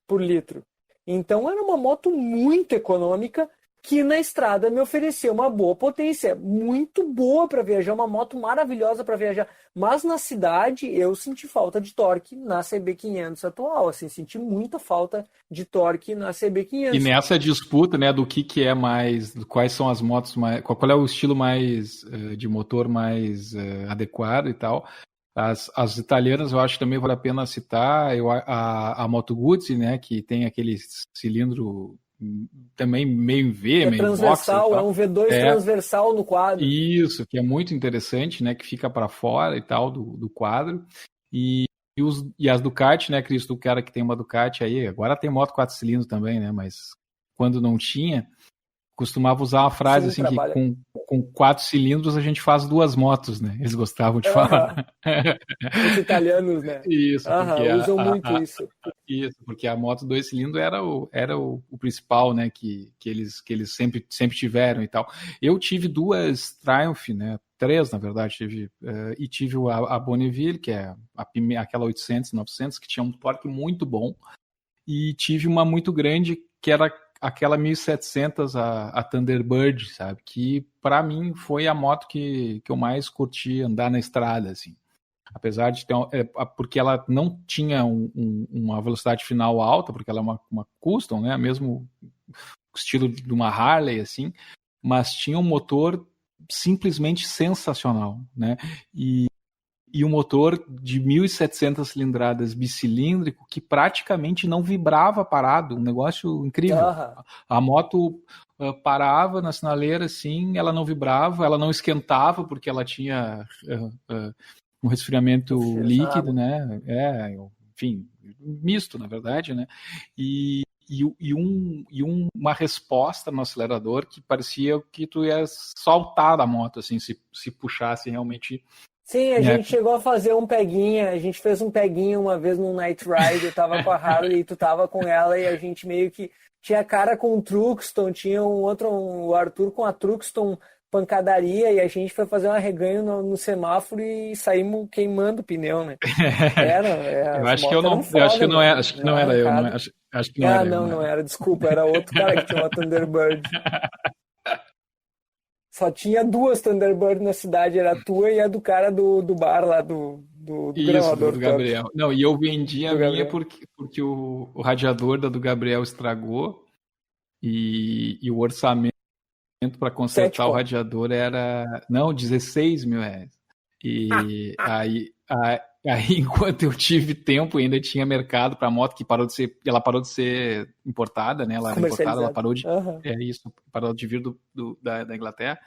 por litro. Então era uma moto muito econômica que na estrada me ofereceu uma boa potência, muito boa para viajar, uma moto maravilhosa para viajar. Mas na cidade eu senti falta de torque na CB500 atual, assim, senti muita falta de torque na CB500. E nessa disputa, né, do que é mais, quais são as motos mais, qual é o estilo mais de motor mais adequado e tal. As italianas eu acho que também vale a pena citar, a Moto Guzzi, né, que tem aquele cilindro também meio em V, meio transversal, boxer, é um V2 transversal no quadro. Isso, que é muito interessante, né, que fica para fora e tal do quadro. E as Ducati, né, Cris, do cara que tem uma Ducati aí, agora tem moto 4 cilindros também, né, mas quando não tinha, costumava usar uma frase assim, que com 4 cilindros a gente faz 2 motos, né? Eles gostavam de falar. Os italianos, né? Isso, porque usam muito isso. Isso, porque a moto 2 cilindros era o principal, né? Que eles sempre tiveram e tal. Eu tive 2 Triumph, né? 3, na verdade, e tive a Bonneville, que é aquela 800, 900, que tinha um torque muito bom, e tive uma muito grande, que era aquela 1700, a Thunderbird, sabe? Que para mim foi a moto que eu mais curti andar na estrada, assim. Apesar de ter... porque ela não tinha uma velocidade final alta, porque ela é uma custom, né? Mesmo estilo de uma Harley, assim. Mas tinha um motor simplesmente sensacional, né? E um motor de 1.700 cilindradas bicilíndrico que praticamente não vibrava parado, um negócio incrível. A moto parava na sinaleira, assim, ela não vibrava, ela não esquentava porque ela tinha um resfriamento líquido, né? Enfim, misto, na verdade, né? E uma resposta no acelerador que parecia que tu ia saltar da moto, assim, se puxasse realmente. Sim, a gente chegou a fazer um peguinha, a gente fez um peguinha uma vez num Night Ride, eu tava com a Harley e tu tava com ela, e a gente meio que tinha cara com o Truxton, tinha o Arthur com a Truxton pancadaria, e a gente foi fazer um arreganho no semáforo e saímos queimando o pneu, né? Acho que não era eu. Não era, desculpa, era outro cara que tinha uma Thunderbird. Só tinha 2 Thunderbird na cidade, era a tua e a do cara do bar lá, do Isso, gravador do top. Gabriel. Não, e eu vendi a Do minha Gabriel. porque o radiador da do Gabriel estragou e o orçamento para consertar 7 o conto. radiador era, não, 16 mil reais. E aí, enquanto eu tive tempo, ainda tinha mercado para moto que ela parou de ser importada, né? Ela era importada, ela parou de, Aham. parou de vir da Inglaterra.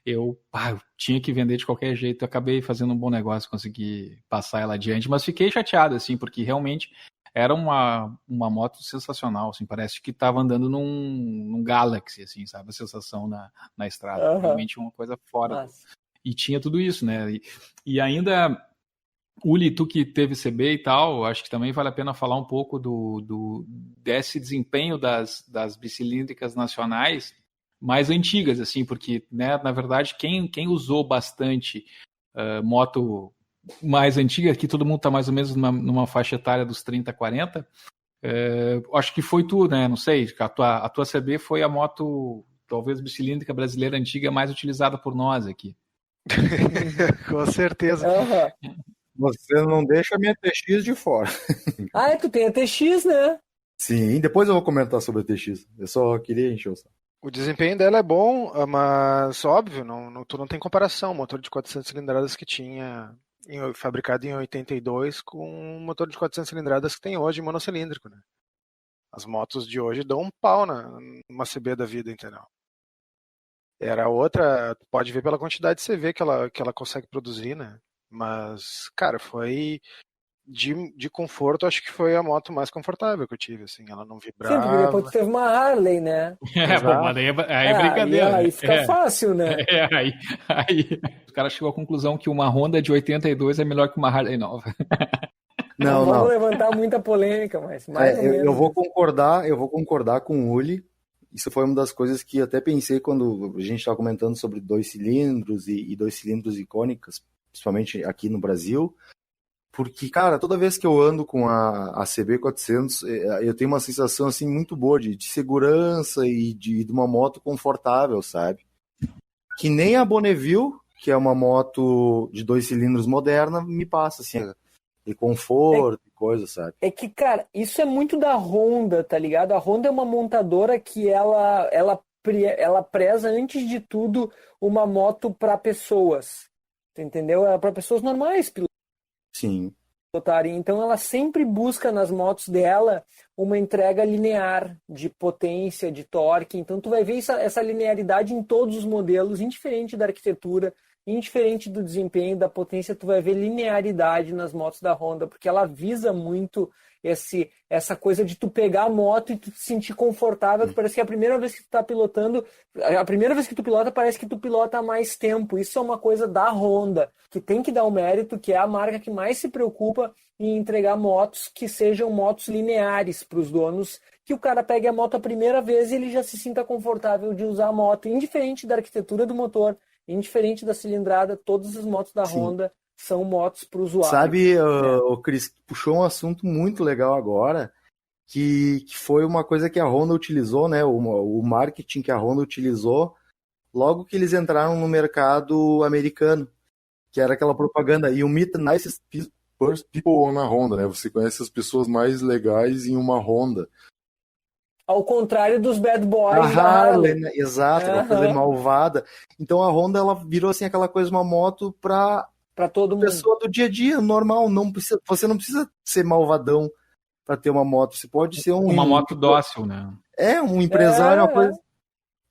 Eu tinha que vender de qualquer jeito. Eu acabei fazendo um bom negócio, consegui passar ela adiante, mas fiquei chateado, assim, porque realmente era uma moto sensacional, assim, parece que estava andando num Galaxy, assim, sabe? A sensação na estrada. Aham. Realmente uma coisa fora. Mas, E tinha tudo isso, né? E ainda, Uli, tu que teve CB e tal, acho que também vale a pena falar um pouco desse desempenho das bicilíndricas nacionais mais antigas, assim, porque, né, na verdade, quem usou bastante moto mais antiga, que todo mundo está mais ou menos numa faixa etária dos 30, 40, acho que foi tu, né? Não sei, a tua CB foi a moto, talvez, bicilíndrica brasileira antiga mais utilizada por nós aqui. Com certeza. aham. Você não deixa a minha TX de fora. Ah, tu tem a TX, né? Sim, depois eu vou comentar sobre a TX. Eu só queria encher o saco. O desempenho dela é bom, mas óbvio, tu não tem comparação. O motor de 400 cilindradas que tinha fabricado em 82 com o motor de 400 cilindradas que tem hoje monocilíndrico, né? As motos de hoje dão um pau numa CB da vida, entendeu? Era outra, pode ver pela quantidade de CV que ela consegue produzir, né? Mas, cara, foi de conforto, acho que foi a moto mais confortável que eu tive, assim, ela não Sim, porque depois vibrava. tu teve uma Harley, né? Bom, mas aí é brincadeira. Aí fica fácil, né? Aí o cara chegou à conclusão que uma Honda de 82 é melhor que uma Harley nova. Não vamos levantar muita polêmica, mas mais ou menos. Eu vou concordar com o Uli. Isso foi uma das coisas que até pensei quando a gente estava comentando sobre 2 cilindros e 2 cilindros icônicas, principalmente aqui no Brasil. Porque, cara, toda vez que eu ando com a CB400, eu tenho uma sensação assim muito boa de segurança e de uma moto confortável, sabe? Que nem a Bonneville, que é uma moto de 2 cilindros moderna, me passa, assim, de conforto e coisa, sabe? É que, cara, isso é muito da Honda, tá ligado? A Honda é uma montadora que ela preza, antes de tudo, uma moto para pessoas, entendeu? É para pessoas normais, Sim. pilotarem. Então ela sempre busca nas motos dela uma entrega linear de potência, de torque. Então tu vai ver essa linearidade em todos os modelos, indiferente da arquitetura, indiferente do desempenho, da potência, tu vai ver linearidade nas motos da Honda, porque ela visa muito essa coisa de tu pegar a moto e tu te sentir confortável, que parece que é a primeira vez que tu tá pilotando, a primeira vez que tu pilota parece que tu pilota há mais tempo. Isso é uma coisa da Honda, que tem que dar o mérito, que é a marca que mais se preocupa em entregar motos que sejam motos lineares para os donos, que o cara pegue a moto a primeira vez e ele já se sinta confortável de usar a moto, indiferente da arquitetura do motor, indiferente da cilindrada. Todas as motos da Honda são motos para o usuário. Sabe, o Cris puxou um assunto muito legal agora, que foi uma coisa que a Honda utilizou, né? O marketing que a Honda utilizou logo que eles entraram no mercado americano, que era aquela propaganda, you meet the nicest people on a Honda, né? Você conhece as pessoas mais legais em uma Honda. Ao contrário dos bad boys A da Harley, né? Exato, aquela coisa malvada. Então a Honda, ela virou assim aquela coisa, uma moto para todo mundo. Pessoa do dia a dia, normal. Você não precisa ser malvadão para ter uma moto. Você pode ser uma moto dócil, né? Um empresário, uma coisa.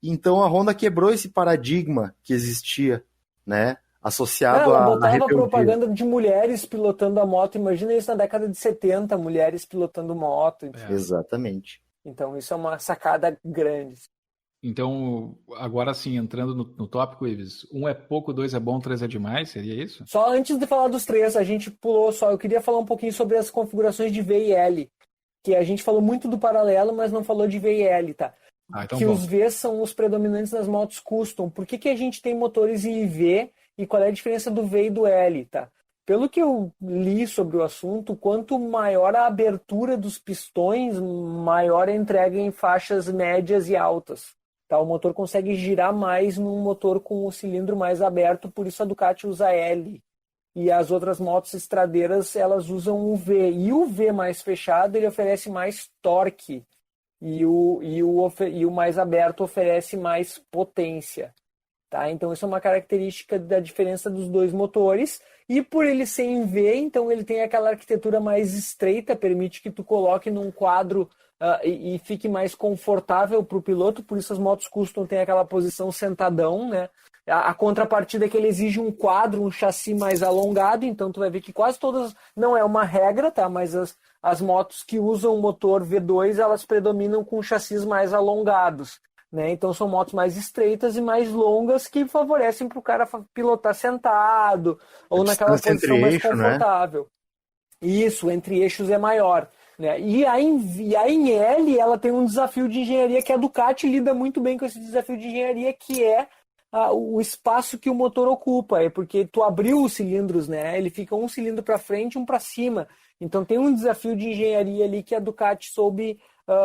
Então a Honda quebrou esse paradigma que existia, né? Associado ela à botava rebeldia. propaganda de mulheres pilotando a moto. Imagina isso na década de 70, mulheres pilotando moto. Exatamente. Então isso é uma sacada grande. Então, agora sim, entrando no tópico, Ives, 1 é pouco, 2 é bom, 3 é demais, seria isso? Só antes de falar dos 3, a gente pulou só. Eu queria falar um pouquinho sobre as configurações de V e L, que a gente falou muito do paralelo, mas não falou de V e L, tá? Então que os Vs são os predominantes nas motos custom. Por que a gente tem motores em IV e qual é a diferença do V e do L, tá? Pelo que eu li sobre o assunto, quanto maior a abertura dos pistões, maior a entrega em faixas médias e altas. Tá? O motor consegue girar mais num motor com o cilindro mais aberto, por isso a Ducati usa L. E as outras motos estradeiras, elas usam o V. E o V mais fechado, ele oferece mais torque. E o mais aberto oferece mais potência. Tá? Então, isso é uma característica da diferença dos dois motores. E por ele ser em V, então ele tem aquela arquitetura mais estreita, permite que tu coloque num quadro e fique mais confortável para o piloto. Por isso as motos custom têm aquela posição sentadão, né? A contrapartida é que ele exige um quadro, um chassi mais alongado. Então tu vai ver que quase todas, não é uma regra, tá? Mas as motos que usam motor V2, elas predominam com chassis mais alongados. Né? Então são motos mais estreitas e mais longas que favorecem para o cara pilotar sentado ou naquela posição mais confortável. Né? Isso, entre eixos é maior. Né? E a em L ela tem um desafio de engenharia que a Ducati lida muito bem com esse desafio de engenharia, que é o espaço que o motor ocupa. É porque tu abriu os cilindros, né? Ele fica um cilindro para frente e um para cima. Então tem um desafio de engenharia ali que a Ducati soube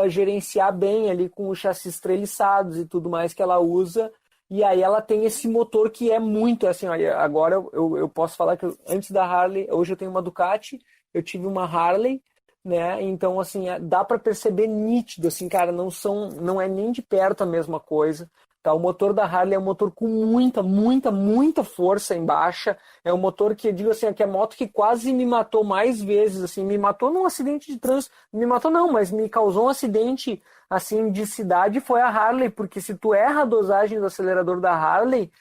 gerenciar bem ali com os chassis treliçados e tudo mais que ela usa. E aí ela tem esse motor que é muito assim, olha, agora eu posso falar que antes da Harley, hoje eu tenho uma Ducati, eu tive uma Harley, né? Então assim, dá para perceber nítido assim, cara, não é nem de perto a mesma coisa. Tá, o motor da Harley é um motor com muita força em baixa. É um motor que, eu digo assim, que é a moto que quase me matou mais vezes. Assim, me matou num acidente de trânsito. Me matou não, mas me causou um acidente assim, de cidade, foi a Harley. Porque se tu erra a dosagem do acelerador da Harley,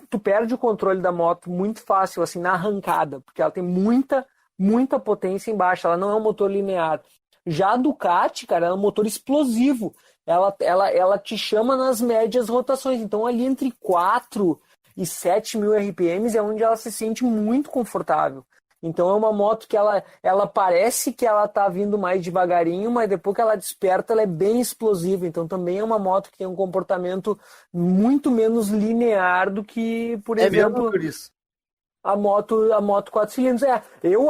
tu perde o controle da moto muito fácil, assim, na arrancada. Porque ela tem muita potência em baixa. Ela não é um motor linear. Já a Ducati, cara, é um motor explosivo. Ela te chama nas médias rotações. Então, ali entre 4 e 7 mil RPMs é onde ela se sente muito confortável. Então, é uma moto que ela parece que ela tá vindo mais devagarinho, mas depois que ela desperta, ela é bem explosiva. Então, também é uma moto que tem um comportamento muito menos linear do que, por exemplo, a moto 4 cilindros. A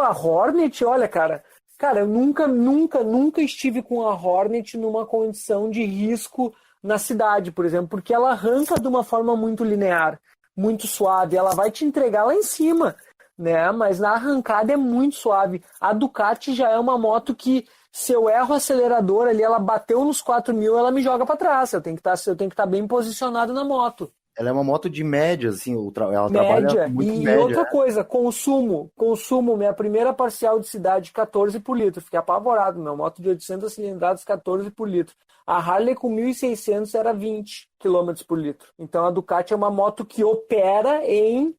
Hornet, olha, cara... Cara, eu nunca estive com a Hornet numa condição de risco na cidade, por exemplo, porque ela arranca de uma forma muito linear, muito suave. Ela vai te entregar lá em cima, né? Mas na arrancada é muito suave. A Ducati já é uma moto que, se eu erro o acelerador ali, ela bateu nos 4 mil, ela me joga para trás. Eu tenho que estar bem posicionado na moto. Ela é uma moto de média, assim, ela média. Trabalha muito E média. Outra coisa, consumo, minha primeira parcial de cidade, 14 por litro. Fiquei apavorado, minha moto de 800 cilindradas, 14 por litro. A Harley com 1.600 era 20 km por litro. Então a Ducati é uma moto que opera em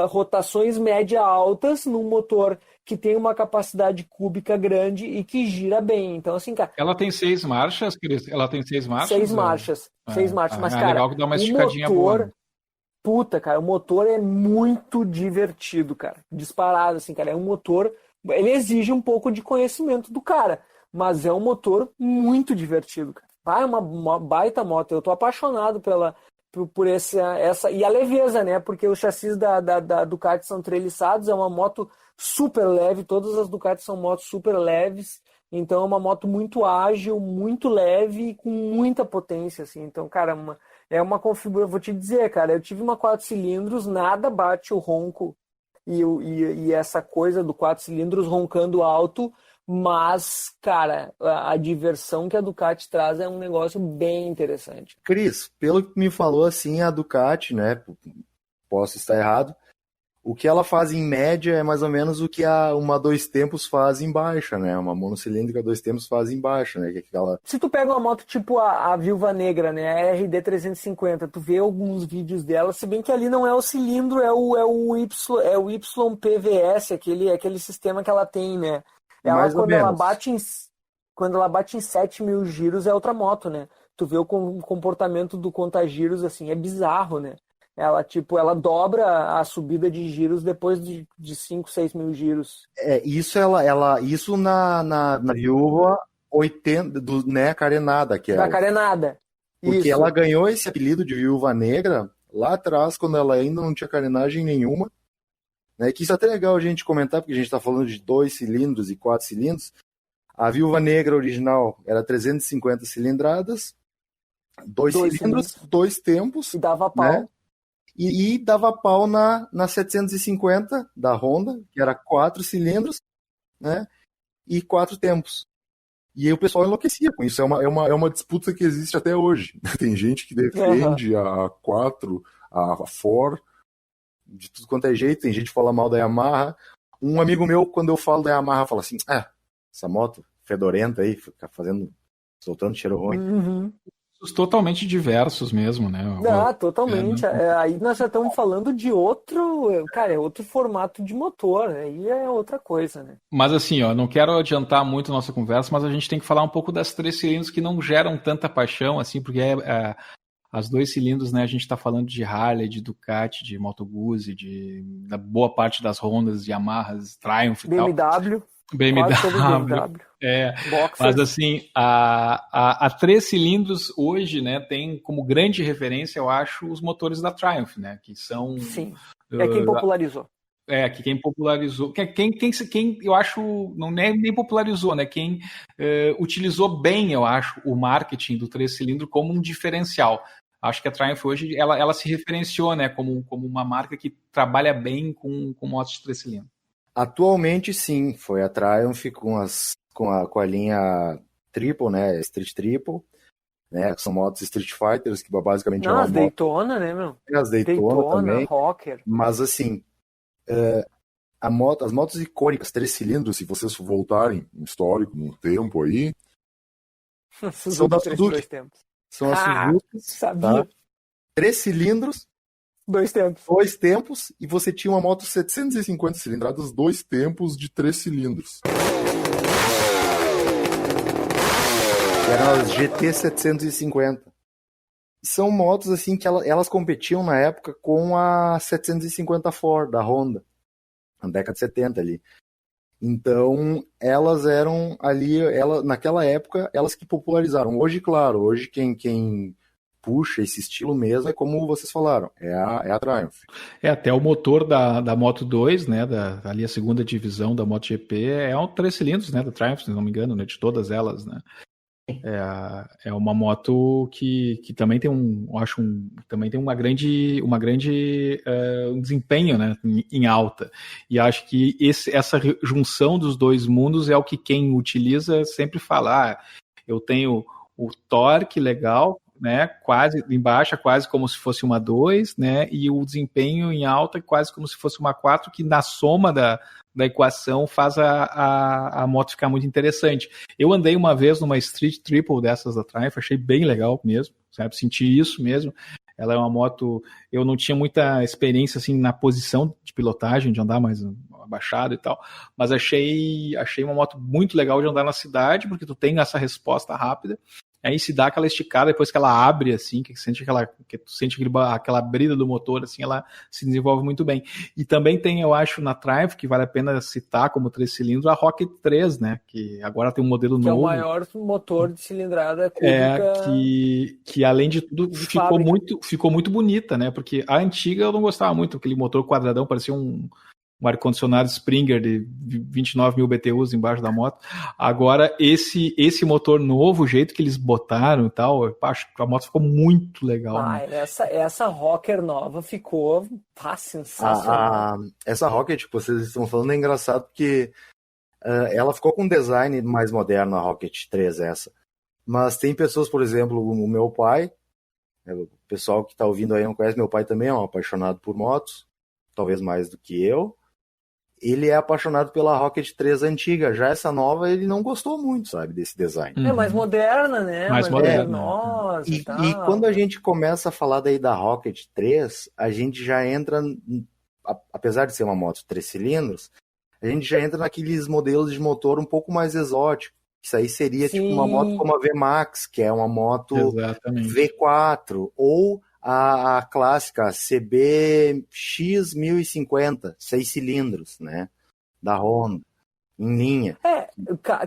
rotações média-altas num motor que tem uma capacidade cúbica grande e que gira bem. Então, assim, cara... Ela tem 6 marchas, Cris? Ela tem 6 marchas? 6 marchas. 6 marchas. Mas, cara, legal que dá uma esticadinha motor... boa. Puta, cara, o motor é muito divertido, cara. Disparado, assim, cara. É um motor... Ele exige um pouco de conhecimento do cara, mas é um motor muito divertido, cara. É uma baita moto. Eu tô apaixonado por essa... E a leveza, né? Porque os chassis da Ducati são treliçados, é uma moto super leve. Todas as Ducati são motos super leves. Então é uma moto muito ágil, muito leve e com muita potência, assim. Então, cara, é uma configuração... Vou te dizer, cara, eu tive uma 4 cilindros, nada bate o ronco e essa coisa do 4 cilindros roncando alto, mas, cara, a diversão que a Ducati traz é um negócio bem interessante. Cris, pelo que me falou, assim, a Ducati, né, posso estar errado, o que ela faz em média é mais ou menos o que uma 2 tempos faz em baixa, né, uma monocilíndrica 2 tempos faz em baixa, né, que aquela... Se tu pega uma moto tipo a Viúva Negra, né, a RD 350, tu vê alguns vídeos dela, se bem que ali não é o cilindro, é o YPVS, aquele sistema que ela tem, né. Quando ela bate em 7 mil giros é outra moto, né? Tu vê o comportamento do contagiros, assim, é bizarro, né? Ela dobra a subida de giros depois de 5, 6 mil giros. Isso na Viúva 80, né, carenada, que é. Da carenada. Porque Isso. ela ganhou esse apelido de Viúva Negra lá atrás, quando ela ainda não tinha carenagem nenhuma. Né, que isso é até legal a gente comentar, porque a gente está falando de 2 cilindros e 4 cilindros. A Viúva Negra original era 350 cilindradas, Dois cilindros, 2 tempos. E dava pau. Né? E dava pau na 750 da Honda, que era 4 cilindros, né? E 4 tempos. E aí o pessoal enlouquecia com isso. É uma disputa que existe até hoje. Tem gente que defende a 4, a 4, de tudo quanto é jeito. Tem gente que fala mal da Yamaha. Um amigo meu, quando eu falo da Yamaha, fala assim, essa moto fedorenta aí, fica soltando cheiro ruim. Uhum. Totalmente diversos mesmo, né? Totalmente. Aí nós já estamos falando de outro, cara, é outro formato de motor, né? Aí é outra coisa, né? Mas assim, não quero adiantar muito a nossa conversa, mas a gente tem que falar um pouco das 3 cilindros que não geram tanta paixão, assim, porque as 2 cilindros, né? A gente está falando de Harley, de Ducati, de Moto Guzzi, da boa parte das Hondas, de Yamahas, Triumph e BMW. tal. BMW. Mas assim, a 3 cilindros hoje, né, tem como grande referência, eu acho, os motores da Triumph, né, que são... Sim, quem popularizou. Que quem popularizou, quem eu acho, não nem popularizou, né, quem utilizou bem, eu acho, o marketing do 3 cilindros como um diferencial. Acho que a Triumph hoje, ela se referenciou, né, como uma marca que trabalha bem com motos de 3 cilindros. Atualmente, sim, foi a Triumph com a linha Triple, né? Street Triple, né? São motos Street Fighters, que basicamente as Daytona, né, meu? As Daytona também. Rocker. Mas, assim, as motos icônicas, 3 cilindros, se vocês voltarem no histórico, no tempo aí, são da Suzuki. São as Suzuki, sabia. Tá? 3 cilindros, 2 tempos. 2 tempos, e você tinha uma moto 750 cilindradas, 2 tempos de 3 cilindros. Eram as GT 750. São motos assim que elas competiam na época com a 750 Ford da Honda, na década de 70 ali. Então, elas eram ali, naquela época, elas que popularizaram. Hoje, claro, quem puxa esse estilo mesmo é como vocês falaram, é a Triumph. Até o motor da Moto 2, né, ali a segunda divisão da MotoGP, é um 3 cilindros, né, da Triumph, se não me engano, né, de todas elas, né. É uma moto que também tem também tem um desempenho, né, em alta. E acho que essa junção dos 2 mundos é o que quem utiliza sempre fala, eu tenho o torque legal, né, quase em baixa, quase como se fosse uma 2, né, e o desempenho em alta quase como se fosse uma 4, que na soma da equação faz a moto ficar muito interessante. Eu andei uma vez numa Street Triple dessas da Triumph, achei bem legal mesmo, sabe, senti isso mesmo. Ela é uma moto, eu não tinha muita experiência assim na posição de pilotagem, de andar mais abaixado e tal, mas achei uma moto muito legal de andar na cidade, porque tu tem essa resposta rápida. Aí se dá aquela esticada, depois que ela abre, assim, que tu sente aquela abrida do motor, assim, ela se desenvolve muito bem. E também tem, eu acho, na Triumph, que vale a pena citar como 3 cilindros, a Rocket 3, né, que agora tem um modelo novo. Que é o maior motor de cilindrada cúbica. Que além de tudo, ficou muito bonita, né, porque a antiga eu não gostava muito, aquele motor quadradão, parecia um ar-condicionado Springer de 29 mil BTUs embaixo da moto. Agora, esse motor novo, o jeito que eles botaram e tal, a moto ficou muito legal. Né? Essa Rocker nova ficou sensacional. Essa Rocket que vocês estão falando é engraçado porque ela ficou com um design mais moderno, a Rocket 3 essa. Mas tem pessoas, por exemplo, o meu pai, o pessoal que está ouvindo aí não conhece, meu pai também é um apaixonado por motos, talvez mais do que eu. Ele é apaixonado pela Rocket 3 antiga. Já essa nova, ele não gostou muito, sabe, desse design. É mais moderna, né? Mais moderna. Nossa, e quando a gente começa a falar daí da Rocket 3, a gente já entra, apesar de ser uma moto 3 cilindros, a gente já entra naqueles modelos de motor um pouco mais exóticos. Isso aí seria tipo uma moto como a VMAX, que é uma moto V4, ou a clássica CBX 1050, 6 cilindros, né, da Honda, em linha.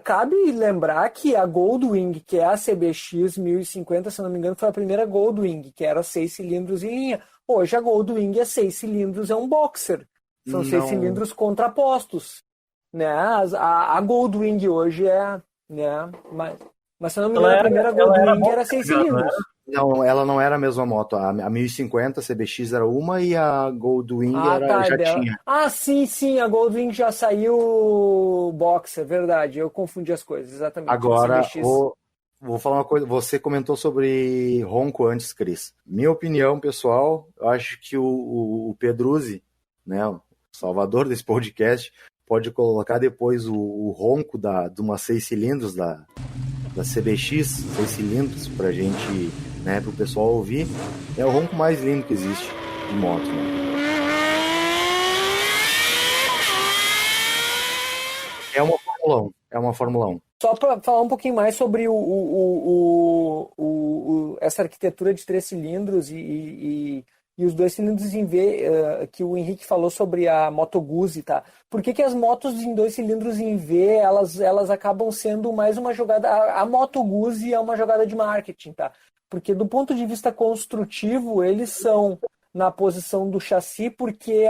Cabe lembrar que a Goldwing, que é a CBX 1050, se não me engano, foi a primeira Goldwing, que era 6 cilindros em linha. Hoje a Goldwing é 6 cilindros, é um boxer. São 6 cilindros contrapostos. Né? A Goldwing hoje é... Né? Mas se não me engano, a primeira Goldwing era 6 cilindros. Não, ela não era a mesma moto. A 1050 CBX era uma e a Goldwing já tinha. Sim, a Goldwing já saiu boxer, verdade. Eu confundi as coisas, exatamente. Agora, CBX. vou falar uma coisa. Você comentou sobre ronco antes, Cris. Minha opinião, pessoal, eu acho que o Pedruzzi, né, o salvador desse podcast, pode colocar depois o ronco de uma 6 cilindros da CBX, 6 cilindros, pra gente, né, pro pessoal ouvir. É o ronco mais lindo que existe de moto, né? É uma Fórmula 1. Só para falar um pouquinho mais sobre essa arquitetura de 3 cilindros e os 2 cilindros em V, que o Henrique falou sobre a Moto Guzzi, tá? Por que as motos em 2 cilindros em V, elas acabam sendo mais uma jogada... A Moto Guzzi é uma jogada de marketing, tá? Porque do ponto de vista construtivo, eles são na posição do chassi, porque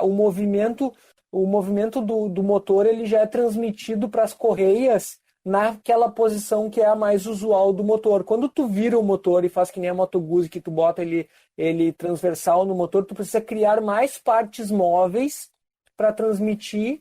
o movimento do motor ele já é transmitido para as correias naquela posição que é a mais usual do motor. Quando tu vira o motor e faz que nem a Moto Guzzi, que tu bota ele transversal no motor, tu precisa criar mais partes móveis para transmitir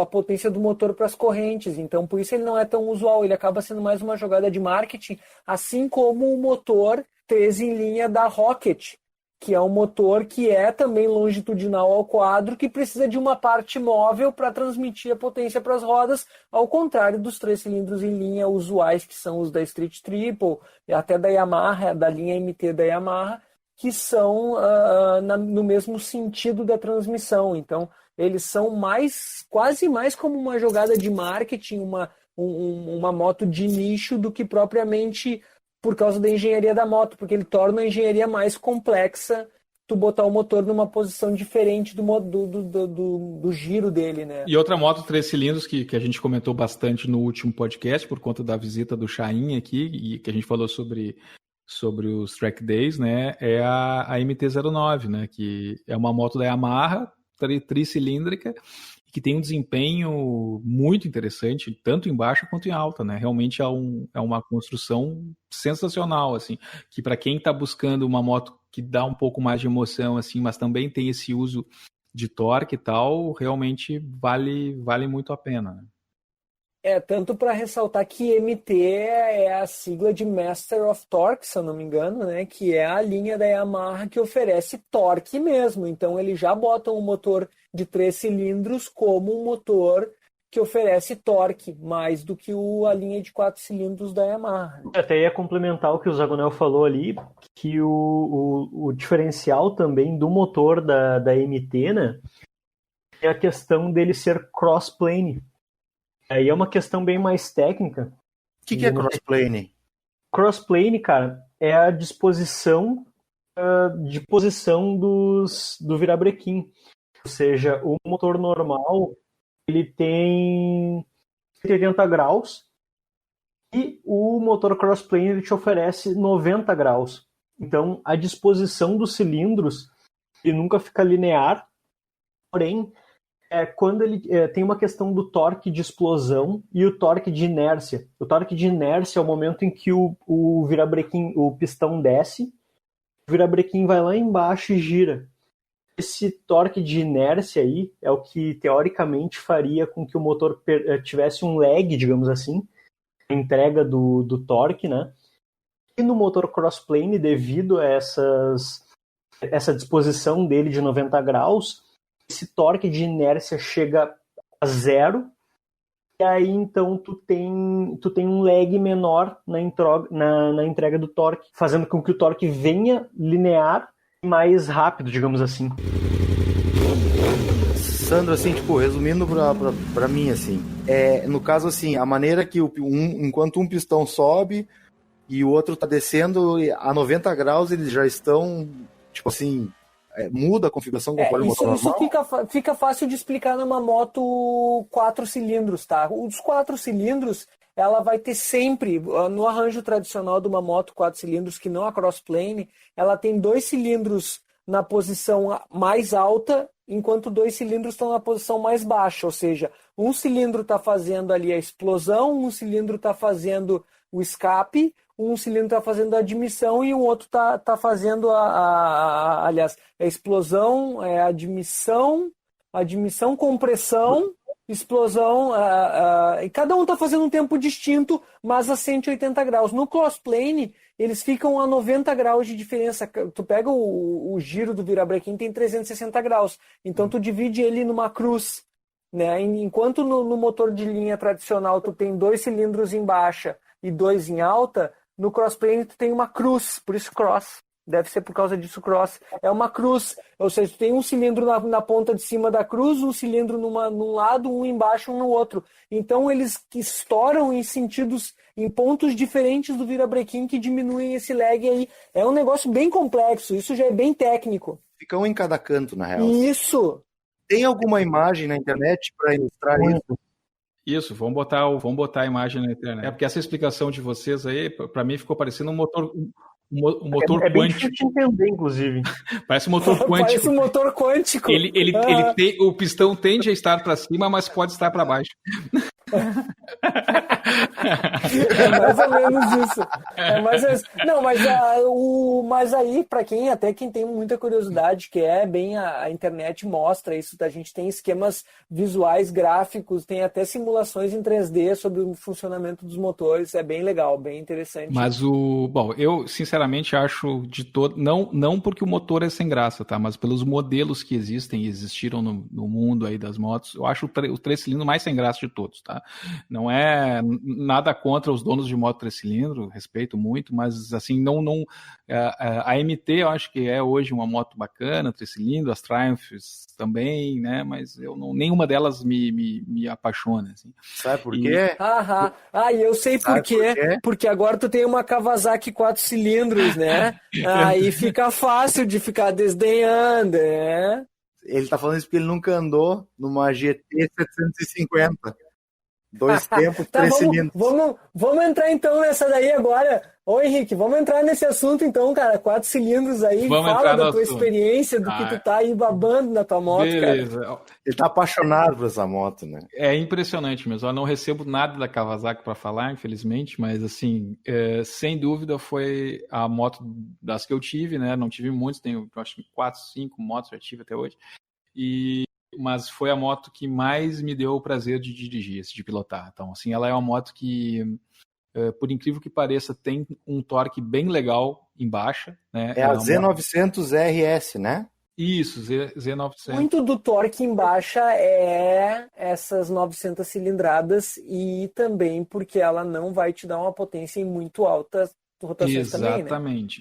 a potência do motor para as correntes. Então, por isso ele não é tão usual. Ele acaba sendo mais uma jogada de marketing, assim como o motor 3 em linha da Rocket, que é um motor que é também longitudinal ao quadro, que precisa de uma parte móvel para transmitir a potência para as rodas, ao contrário dos 3 cilindros em linha usuais, que são os da Street Triple, e até da Yamaha, da linha MT da Yamaha, que são no mesmo sentido da transmissão. Então, eles são quase mais como uma jogada de marketing, uma moto de nicho, do que propriamente por causa da engenharia da moto, porque ele torna a engenharia mais complexa tu botar o motor numa posição diferente do giro dele, né? E outra moto 3 cilindros que a gente comentou bastante no último podcast, por conta da visita do Chain aqui, e que a gente falou sobre os track days, né? É a MT-09, né? Que é uma moto da Yamaha, tricilíndrica, que tem um desempenho muito interessante, tanto em baixa quanto em alta, né? Realmente é uma construção sensacional, assim, que para quem está buscando uma moto que dá um pouco mais de emoção, assim, mas também tem esse uso de torque e tal, realmente vale muito a pena, né? Tanto para ressaltar que MT é a sigla de Master of Torque, se eu não me engano, né? Que é a linha da Yamaha que oferece torque mesmo. Então, eles já botam um motor de 3 cilindros como um motor que oferece torque, mais do que a linha de 4 cilindros da Yamaha. Até ia complementar o que o Zagonel falou ali, que o diferencial também do motor da MT, né? É a questão dele ser crossplane. Aí é uma questão bem mais técnica. O que é crossplane? Crossplane, cara, é a disposição de posição do virabrequim. Ou seja, o motor normal ele tem 80 graus e o motor crossplane ele te oferece 90 graus. Então, a disposição dos cilindros ele nunca fica linear, porém quando ele tem uma questão do torque de explosão e o torque de inércia. O torque de inércia é o momento em que o virabrequim, o pistão desce, o virabrequim vai lá embaixo e gira. Esse torque de inércia aí é o que teoricamente faria com que o motor tivesse um lag, digamos assim, a entrega do torque, né? E no motor crossplane, devido a essa disposição dele de 90 graus, esse torque de inércia chega a 0, e aí então tu tem um lag menor na entrega do torque, fazendo com que o torque venha linear e mais rápido, digamos assim. Sandro, assim, tipo, resumindo pra mim, assim, no caso, assim, a maneira que enquanto um pistão sobe e o outro tá descendo a 90 graus, eles já estão, tipo assim, muda a configuração conforme o motor normal? Isso fica fácil de explicar numa moto 4 cilindros, tá? Os 4 cilindros, ela vai ter sempre, no arranjo tradicional de uma moto 4 cilindros, que não a crossplane, ela tem 2 cilindros na posição mais alta, enquanto 2 cilindros estão na posição mais baixa. Ou seja, um cilindro está fazendo ali a explosão, um cilindro está fazendo o escape, um cilindro está fazendo a admissão e o outro tá fazendo aliás, a explosão, admissão, compressão, explosão, e cada um está fazendo um tempo distinto, mas a 180 graus. No crossplane, eles ficam a 90 graus de diferença. Tu pega o giro do virabrequim, tem 360 graus. Então tu divide ele numa cruz, né? Enquanto no motor de linha tradicional tu tem 2 cilindros em baixa e 2 em alta, no crossplane tu tem uma cruz, por isso cross. Deve ser por causa disso cross. É uma cruz, ou seja, tu tem um cilindro na ponta de cima da cruz, um cilindro num lado, um embaixo, um no outro. Então eles estouram em pontos diferentes do virabrequim que diminuem esse lag aí. É um negócio bem complexo, isso já é bem técnico. Fica um em cada canto, na real. Isso! Tem alguma imagem na internet para ilustrar isso? Isso, vamos botar a imagem na internet. Porque essa explicação de vocês aí, para mim, ficou parecendo um motor é bem quântico. difícil de entender, inclusive. Parece um motor quântico. Parece um motor quântico. O pistão tende a estar para cima, mas pode estar para baixo. É mais ou menos isso. Não, mas aí, para quem tem muita curiosidade, que é bem a internet mostra isso, a gente tem esquemas visuais, gráficos, tem até simulações em 3D sobre o funcionamento dos motores, é bem legal, bem interessante. Mas eu sinceramente acho de todo, não porque o motor é sem graça, tá? Mas pelos modelos que existiram no mundo aí das motos, eu acho o 3 cilindros mais sem graça de todos, tá? Não é nada contra os donos de moto 3 cilindros, respeito muito, mas assim, a MT eu acho que é hoje uma moto bacana, 3 cilindros, as Triumphs também, né? Mas nenhuma delas me apaixona, assim. Sabe por quê? E eu sei por quê. Porque agora tu tem uma Kawasaki 4 cilindros, né? Aí fica fácil de ficar desdenhando, né? Ele tá falando isso porque ele nunca andou numa GT 750. 2 tempos, 3 cilindros. Vamos entrar então nessa daí agora. Ô Henrique, vamos entrar nesse assunto então, cara. 4 cilindros aí, fala da tua experiência, do que tu tá aí babando na tua moto, beleza. Cara. Ele tá apaixonado por essa moto, né? É impressionante mesmo. Eu não recebo nada da Kawasaki para falar, infelizmente, mas assim, sem dúvida foi a moto das que eu tive, né? Não tive muitos, tenho acho que 4, 5 motos já tive até hoje. Mas foi a moto que mais me deu o prazer de dirigir, de pilotar. Então, assim, ela é uma moto que, por incrível que pareça, tem um torque bem legal em baixa, né? É a Z900 RS, né? Isso, Z900. Muito do torque em baixa é essas 900 cilindradas e também porque ela não vai te dar uma potência em muito alta rotações também,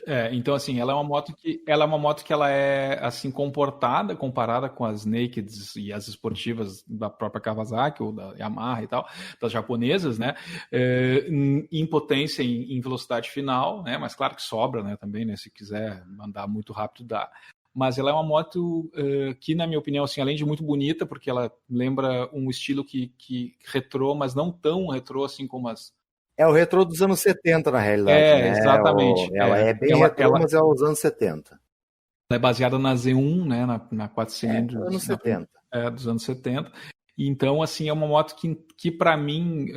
né? Então assim, ela é uma moto que ela é assim comparada com as nakeds e as esportivas da própria Kawasaki ou da Yamaha e tal, das japonesas, né? Em potência, em velocidade final, né? Mas claro que sobra, né? Também, né? Se quiser andar muito rápido dá. Mas ela é uma moto que, na minha opinião, assim, além de muito bonita, porque ela lembra um estilo que retrô, mas não tão retrô assim como as. É o retrô dos anos 70, na realidade. Né? Exatamente. Ela é bem retrô, mas é os anos 70. Ela é baseada na Z1, né, na 4 cilindros. Dos anos 70. Dos anos 70. Então, assim, é uma moto que para mim,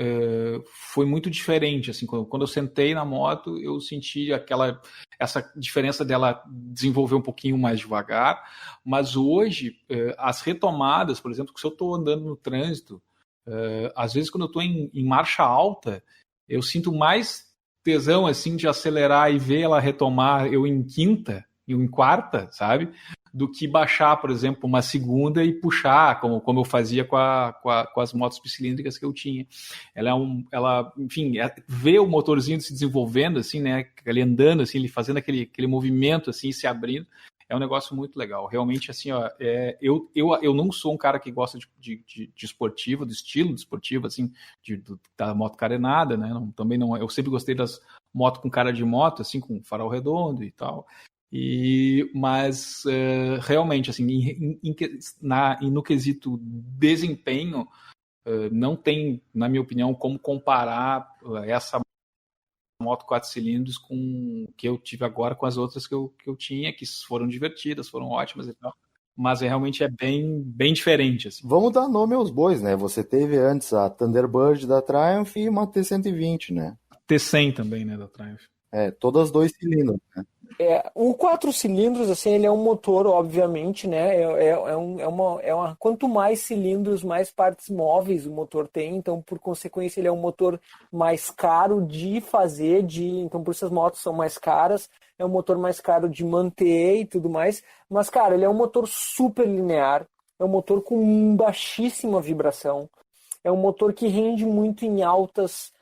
foi muito diferente. Assim, quando eu sentei na moto, eu senti essa diferença dela desenvolver um pouquinho mais devagar. Mas hoje, as retomadas, por exemplo, se eu estou andando no trânsito, às vezes quando eu estou em marcha alta, eu sinto mais tesão assim de acelerar e ver ela retomar eu em quinta e em quarta, sabe? Do que baixar, por exemplo, uma segunda e puxar, como eu fazia com as motos bicilíndricas que eu tinha. Enfim, ver o motorzinho se desenvolvendo, assim, né? Ele andando, assim, ele fazendo aquele movimento, assim, se abrindo. É um negócio muito legal. Realmente, assim, ó, eu não sou um cara que gosta de esportiva, do estilo de esportiva, assim, da moto carenada, né? Também não. Eu sempre gostei das motos com cara de moto, assim, com farol redondo e tal. Mas realmente, assim, no quesito desempenho, não tem, na minha opinião, como comparar essa moto 4 cilindros com o que eu tive agora com as outras que eu tinha, que foram divertidas, foram ótimas e tal. Mas realmente é bem, bem diferente. Assim. Vamos dar nome aos bois, né? Você teve antes a Thunderbird da Triumph e uma T120, né? T100 também, né, da Triumph. Todas 2 cilindros, né? O 4 cilindros, assim, ele é um motor, obviamente, né? Quanto mais cilindros, mais partes móveis o motor tem, então, por consequência, ele é um motor mais caro de fazer, então, por isso as motos são mais caras, é um motor mais caro de manter e tudo mais, mas, cara, ele é um motor super linear, é um motor com baixíssima vibração, é um motor que rende muito em altas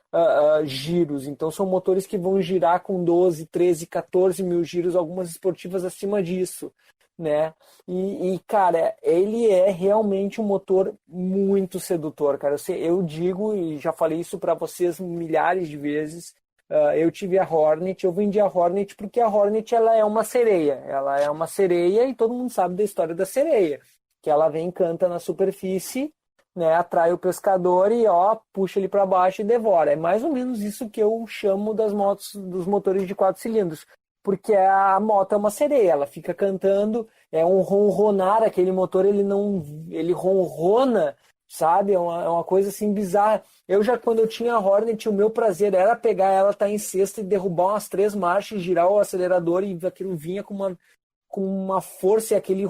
giros. Então são motores que vão girar com 12, 13, 14 mil giros, algumas esportivas acima disso, né? Cara, ele é realmente um motor muito sedutor, cara. Eu digo e já falei isso para vocês milhares de vezes. Eu tive a Hornet, eu vendi a Hornet porque a Hornet ela é uma sereia. Ela é uma sereia e todo mundo sabe da história da sereia, que ela vem, canta na superfície, né, atrai o pescador e puxa ele para baixo e devora. É mais ou menos isso que eu chamo das motos, dos motores de 4 cilindros, porque a moto é uma sereia, ela fica cantando, é um ronronar, aquele motor ele ronrona, sabe? É uma coisa assim bizarra. Quando eu tinha a Hornet, o meu prazer era pegar ela, tá em sexta e derrubar umas 3 marchas, girar o acelerador e aquilo vinha com uma força e aquele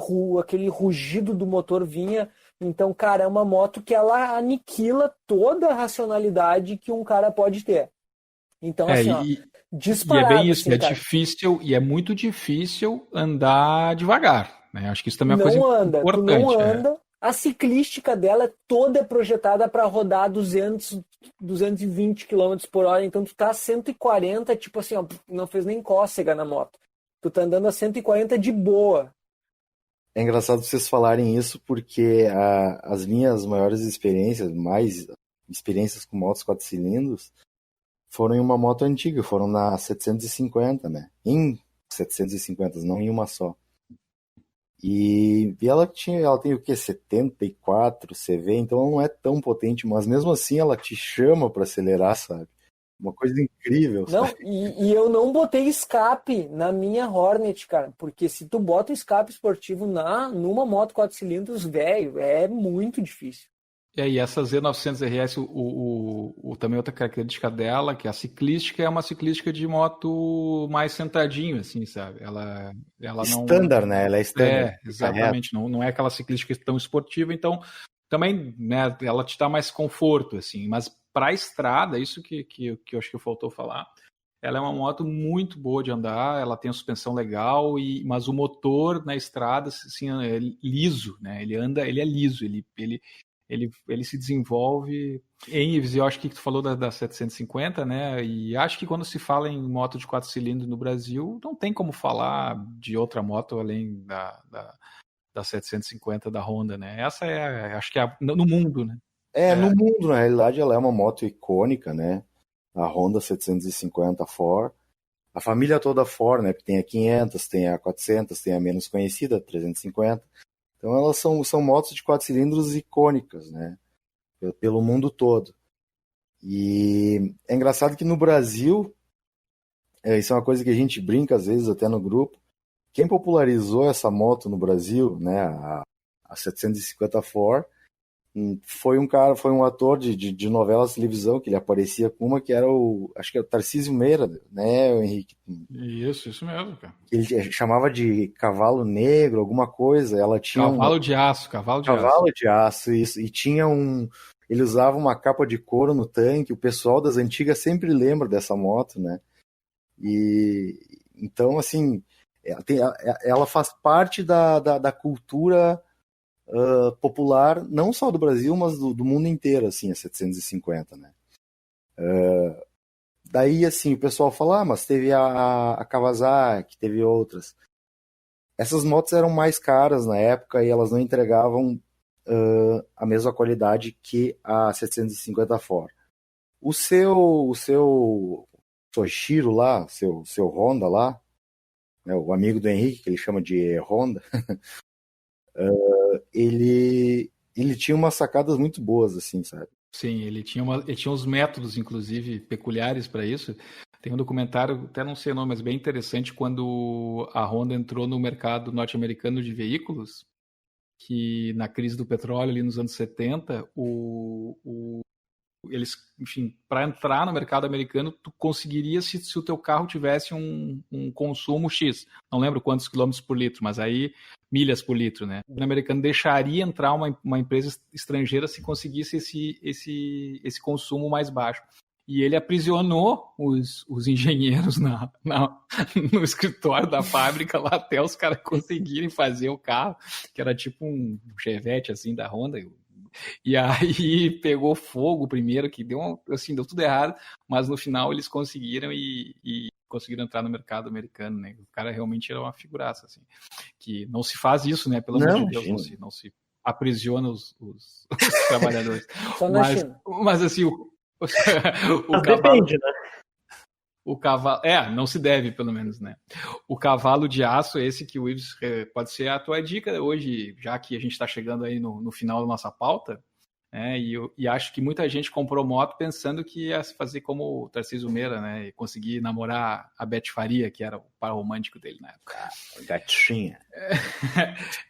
rugido do motor vinha. Então, cara, é uma moto que ela aniquila toda a racionalidade que um cara pode ter. Então, disparado. E é bem isso, assim, difícil, e é muito difícil andar devagar, né? Acho que isso também é uma coisa importante. Tu não anda. A ciclística dela toda é projetada para rodar 220 km por hora, então tu tá a 140, tipo assim, não fez nem cócega na moto. Tu tá andando a 140 de boa. É engraçado vocês falarem isso porque as minhas maiores experiências, com motos 4 cilindros, foram em uma moto antiga, foram na 750, né? Em 750, não em uma só. E ela tem o quê? 74 CV, então ela não é tão potente, mas mesmo assim ela te chama para acelerar, sabe? Uma coisa incrível. Não, e eu não botei escape na minha Hornet, cara, porque se tu bota escape esportivo numa moto 4 cilindros, velho, é muito difícil. E essa Z900 RS, também outra característica dela, que a ciclística é uma ciclística de moto mais sentadinho, assim, sabe? Ela não... Standard, né? Ela é standard. Exatamente. Não é aquela ciclística tão esportiva, então também, né, ela te dá mais conforto, assim, mas para a estrada, isso que eu acho que faltou falar, ela é uma moto muito boa de andar, ela tem a suspensão legal, mas o motor na estrada, assim, é liso, né? Ele é liso, ele se desenvolve. Enves, eu acho que tu falou da 750, né? E acho que quando se fala em moto de 4 cilindros no Brasil, não tem como falar de outra moto além da 750 da Honda, né? Essa acho que é no mundo, né? No mundo, na realidade, ela é uma moto icônica, né? A Honda 750 4. A família toda Ford, né? Tem a 500, tem a 400, tem a menos conhecida, a 350. Então elas são motos de 4 cilindros icônicas, né? Pelo mundo todo. E é engraçado que no Brasil, isso é uma coisa que a gente brinca às vezes até no grupo, quem popularizou essa moto no Brasil, né? A 750 4, foi um ator de novelas de televisão, que ele aparecia com uma que era acho que é o Tarcísio Meira, né, o Henrique? Isso mesmo, cara. Ele chamava de Cavalo Negro, alguma coisa, ela tinha Cavalo de aço. Cavalo de aço, isso, e tinha ele usava uma capa de couro no tanque, o pessoal das antigas sempre lembra dessa moto, né, e então, assim, ela faz parte da cultura popular, não só do Brasil, mas do mundo inteiro, assim, a 750, né? Daí, assim, o pessoal fala, mas teve a Kawasaki, teve outras. Essas motos eram mais caras na época e elas não entregavam a mesma qualidade que a 750 Ford. O seu Soichiro lá, seu Honda lá, né, o amigo do Henrique, que ele chama de Honda, ele tinha umas sacadas muito boas, assim, sabe? Sim, ele tinha uns métodos, inclusive, peculiares para isso. Tem um documentário, até não sei o nome, mas bem interessante, quando a Honda entrou no mercado norte-americano de veículos, que na crise do petróleo, ali nos anos 70, o eles, enfim, para entrar no mercado americano, tu conseguiria se o teu carro tivesse um consumo X. Não lembro quantos quilômetros por litro, mas aí milhas por litro, né? O americano deixaria entrar uma empresa estrangeira se conseguisse esse consumo mais baixo. E ele aprisionou os engenheiros no escritório da fábrica lá até os caras conseguirem fazer o carro, que era tipo um Chevette assim da Honda. E aí pegou fogo primeiro, que deu tudo errado, mas no final eles conseguiram e conseguiram entrar no mercado americano, né? O cara realmente era uma figuraça, assim. Que não se faz isso, né? Pelo amor de Deus, não se aprisiona os trabalhadores. Só na China. Mas assim, o cavalo, depende, né? O cavalo, não se deve, pelo menos, né? O cavalo de aço, esse que o Ives pode ser a tua dica hoje, já que a gente está chegando aí no final da nossa pauta, né? E acho que muita gente comprou moto pensando que ia fazer como o Tarcísio Meira, né? E conseguir namorar a Beth Faria, que era o par romântico dele na época. Gatinha.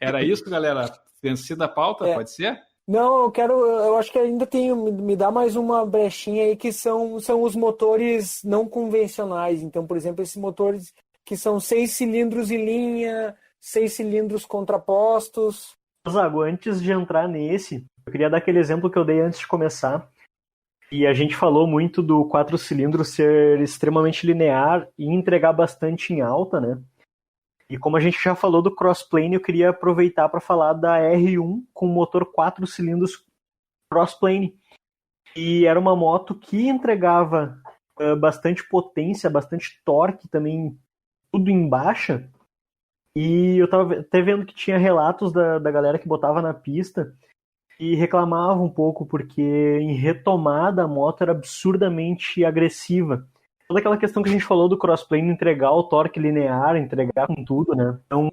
Era isso, galera? Vencida a pauta, pode ser? Não, eu acho que ainda me dá mais uma brechinha aí que são os motores não convencionais. Então, por exemplo, esses motores que são 6 cilindros em linha, 6 cilindros contrapostos. Zago, antes de entrar nesse, eu queria dar aquele exemplo que eu dei antes de começar. E a gente falou muito do 4 cilindros ser extremamente linear e entregar bastante em alta, né? E como a gente já falou do crossplane, eu queria aproveitar para falar da R1 com motor 4 cilindros crossplane. E era uma moto que entregava bastante potência, bastante torque também, tudo em baixa. E eu estava até vendo que tinha relatos da galera que botava na pista e reclamava um pouco porque em retomada a moto era absurdamente agressiva. Toda aquela questão que a gente falou do crossplane, entregar o torque linear, entregar com tudo, né? Então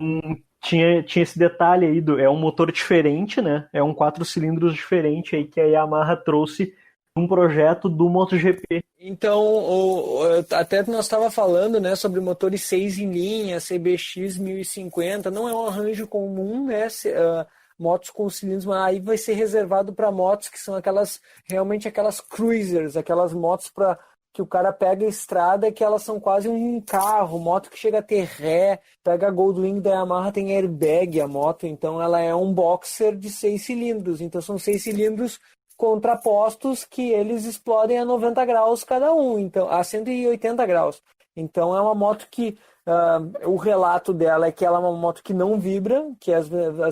tinha esse detalhe aí, é um motor diferente, né? É um 4 cilindros diferente aí que a Yamaha trouxe um projeto do MotoGP. Então, até nós estava falando, né, sobre motores 6 em linha, CBX 1050, não é um arranjo comum, né? Motos com cilindros, mas aí vai ser reservado para motos que são realmente aquelas cruisers, aquelas motos para que o cara pega a estrada que elas são quase um carro, moto que chega a ter ré, pega a Goldwing da Yamaha, tem airbag a moto, então ela é um boxer de 6 cilindros, então são 6 cilindros contrapostos que eles explodem a 90 graus cada um, então a 180 graus. Então é uma moto que o relato dela é que ela é uma moto que não vibra, que as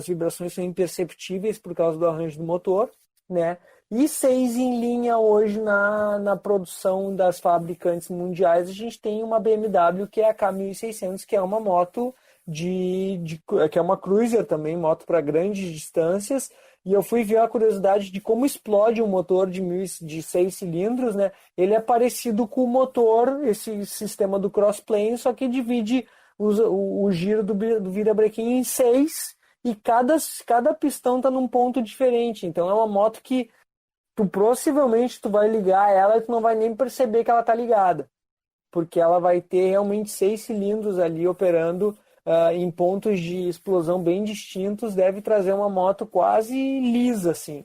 vibrações são imperceptíveis por causa do arranjo do motor, né? E 6 em linha hoje na produção das fabricantes mundiais, a gente tem uma BMW que é a K1600, que é uma moto que é uma cruiser também, moto para grandes distâncias. E eu fui ver a curiosidade de como explode um motor de 6 cilindros, né? Ele é parecido com o motor, esse sistema do crossplane, só que divide o giro do virabrequim em 6 e cada pistão está num ponto diferente. Então é uma moto que possivelmente tu vai ligar ela e tu não vai nem perceber que ela tá ligada, porque ela vai ter realmente 6 cilindros ali operando em pontos de explosão bem distintos, deve trazer uma moto quase lisa, assim.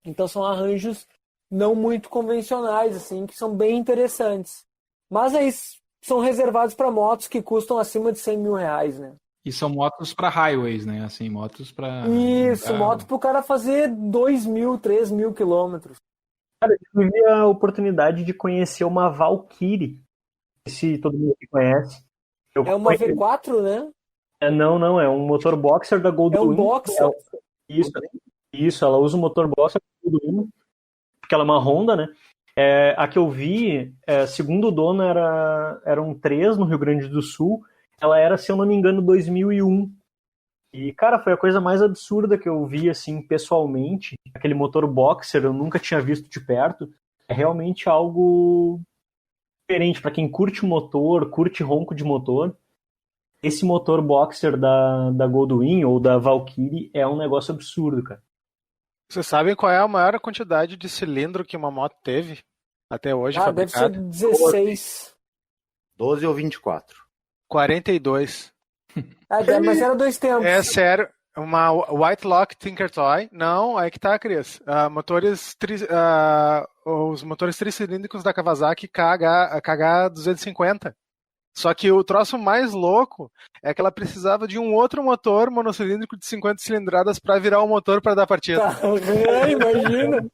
Então são arranjos não muito convencionais, assim, que são bem interessantes. Mas aí são reservados para motos que custam acima de 100 mil reais, né? E são motos para highways, né? Assim, motos para... Isso, motos para o cara fazer 2.000, 3.000 quilômetros. Cara, eu tive a oportunidade de conhecer uma Valkyrie, se todo mundo conhece. É uma V4, né? Não, é um motor boxer da Goldwing. É um boxer? Isso, ela usa o motor boxer da Goldwing, porque ela é uma Honda, né? A que eu vi, segundo o dono, eram 3 no Rio Grande do Sul. Ela era, se eu não me engano, 2001. E, cara, foi a coisa mais absurda que eu vi, assim, pessoalmente. Aquele motor boxer, eu nunca tinha visto de perto. É realmente algo diferente. Para quem curte motor, curte ronco de motor, esse motor boxer da Goldwing ou da Valkyrie é um negócio absurdo, cara. Vocês sabem qual é a maior quantidade de cilindro que uma moto teve até hoje fabricada? Deve ser 16. 12 ou 24? 42. Mas era 2 tempos. É sério. uma White Lock Tinker Toy. Não, aí que tá, Cris. Os motores tricilíndricos da Kawasaki KH250. Só que o troço mais louco é que ela precisava de um outro motor monocilíndrico de 50 cilindradas para virar o motor para dar partida. Tá, imagina.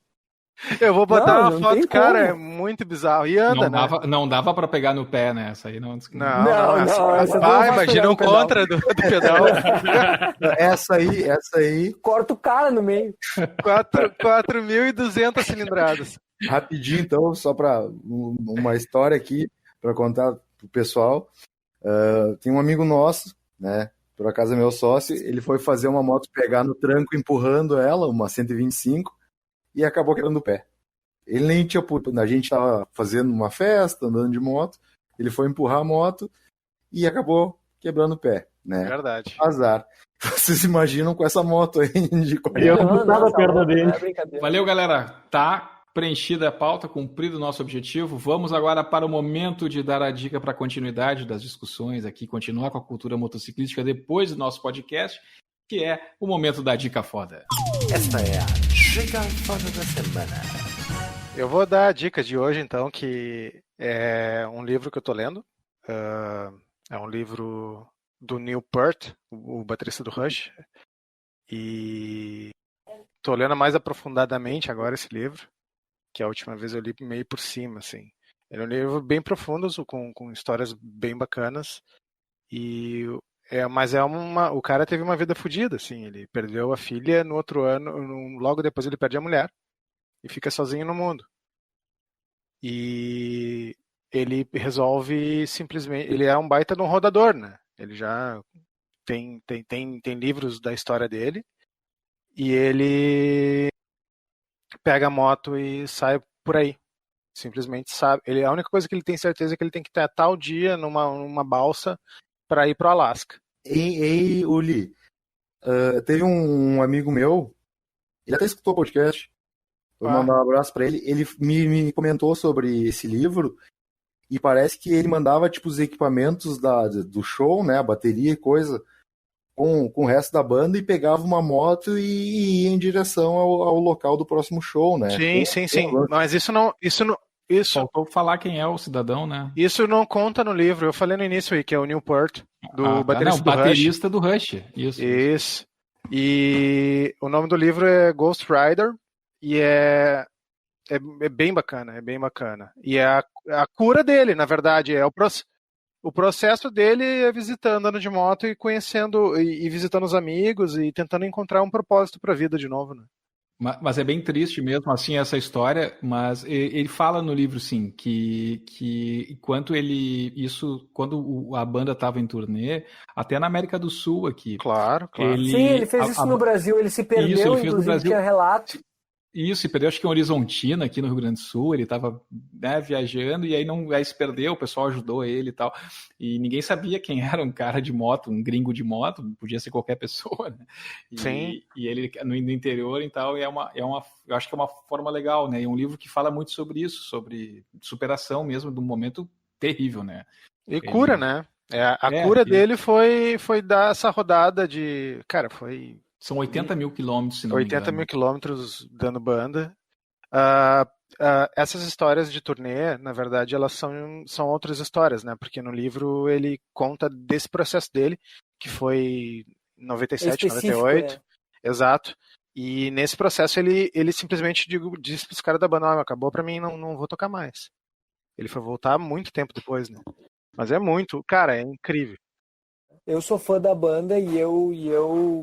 Eu vou botar Não, uma não tem foto, cara, como. é muito bizarro. E anda, né? Não dava pra pegar no pé, né? Essa aí não. Não, essa não vai imagina pegar um no pedal. contra do pedal. Essa aí, Corta o cara no meio. 4.200 cilindradas. rapidinho então, só para uma história aqui, para contar pro pessoal. Tem um amigo nosso, né? Por acaso é meu sócio, ele foi fazer uma moto pegar no tranco empurrando ela, uma 125, e acabou quebrando o pé. Ele nem tinha... A gente tava fazendo uma festa, andando de moto, ele foi empurrar a moto e acabou quebrando o pé, né? Verdade. Azar. Vocês imaginam com essa moto aí de Eu não tava perto dele. É brincadeira. Valeu, galera. Tá preenchida a pauta, cumprido o nosso objetivo. Vamos agora para o momento de dar a dica para a continuidade das discussões aqui, continuar com a cultura motociclística depois do nosso podcast, que é o momento da dica foda. Esta é a Dica Foda da Semana. Eu vou dar a dica de hoje, então, que é um livro que eu tô lendo. É um livro do Neil Peart, o baterista do Rush. E tô lendo mais aprofundadamente agora esse livro, que a última vez eu li meio por cima, assim. Ele é um livro bem profundo, com histórias bem bacanas. Mas o cara teve uma vida fodida, assim. Ele perdeu a filha no outro ano, logo depois ele perde a mulher e fica sozinho no mundo. E ele resolve simplesmente... Ele é um baita de um rodador, né? Ele já tem livros da história dele. E ele pega a moto e sai por aí. Simplesmente sabe. A única coisa que ele tem certeza é que ele tem que estar tal dia numa balsa para ir pro Alasca. Ei, Uli, teve um amigo meu, ele até escutou o podcast, vou mandar um abraço pra ele. Ele me comentou sobre esse livro e parece que ele mandava tipo os equipamentos do show, né, a bateria e coisa, com o resto da banda, e pegava uma moto e ia em direção ao local do próximo show, né? Sim. Mas isso não. Faltou falar quem é o cidadão, né? Isso não conta no livro. Eu falei no início aí, que é o Neil Peart, baterista do Rush. Isso. E o nome do livro é Ghost Rider, e é bem bacana, E é a cura dele, na verdade, é o processo dele é andando de moto e conhecendo, e visitando os amigos, e tentando encontrar um propósito para a vida de novo, né? Mas é bem triste mesmo, assim, essa história, mas ele fala no livro, sim, que enquanto quando a banda estava em turnê, até na América do Sul aqui. Claro. Sim, ele fez isso no Brasil, ele se perdeu, inclusive tinha relato. Isso, se perdeu, acho que em Horizontina, aqui no Rio Grande do Sul, ele estava, né, viajando, e aí se perdeu, o pessoal ajudou ele e tal, e ninguém sabia quem era um cara de moto, um gringo de moto, podia ser qualquer pessoa, né? Sim. E ele no interior, então, eu acho que é uma forma legal, né, e um livro que fala muito sobre isso, sobre superação mesmo, de um momento terrível, né? E cura, né? A cura dele foi dar essa rodada de... Cara, foi... São 80 mil quilômetros, se não me engano. 80 mil quilômetros dando banda. Essas histórias de turnê, na verdade, elas são outras histórias, né? Porque no livro ele conta desse processo dele, que foi em 97, 98. Exato. E nesse processo ele simplesmente disse pros caras da banda: acabou pra mim, não vou tocar mais. Ele foi voltar muito tempo depois, né? Mas é muito... Cara, é incrível. Eu sou fã da banda e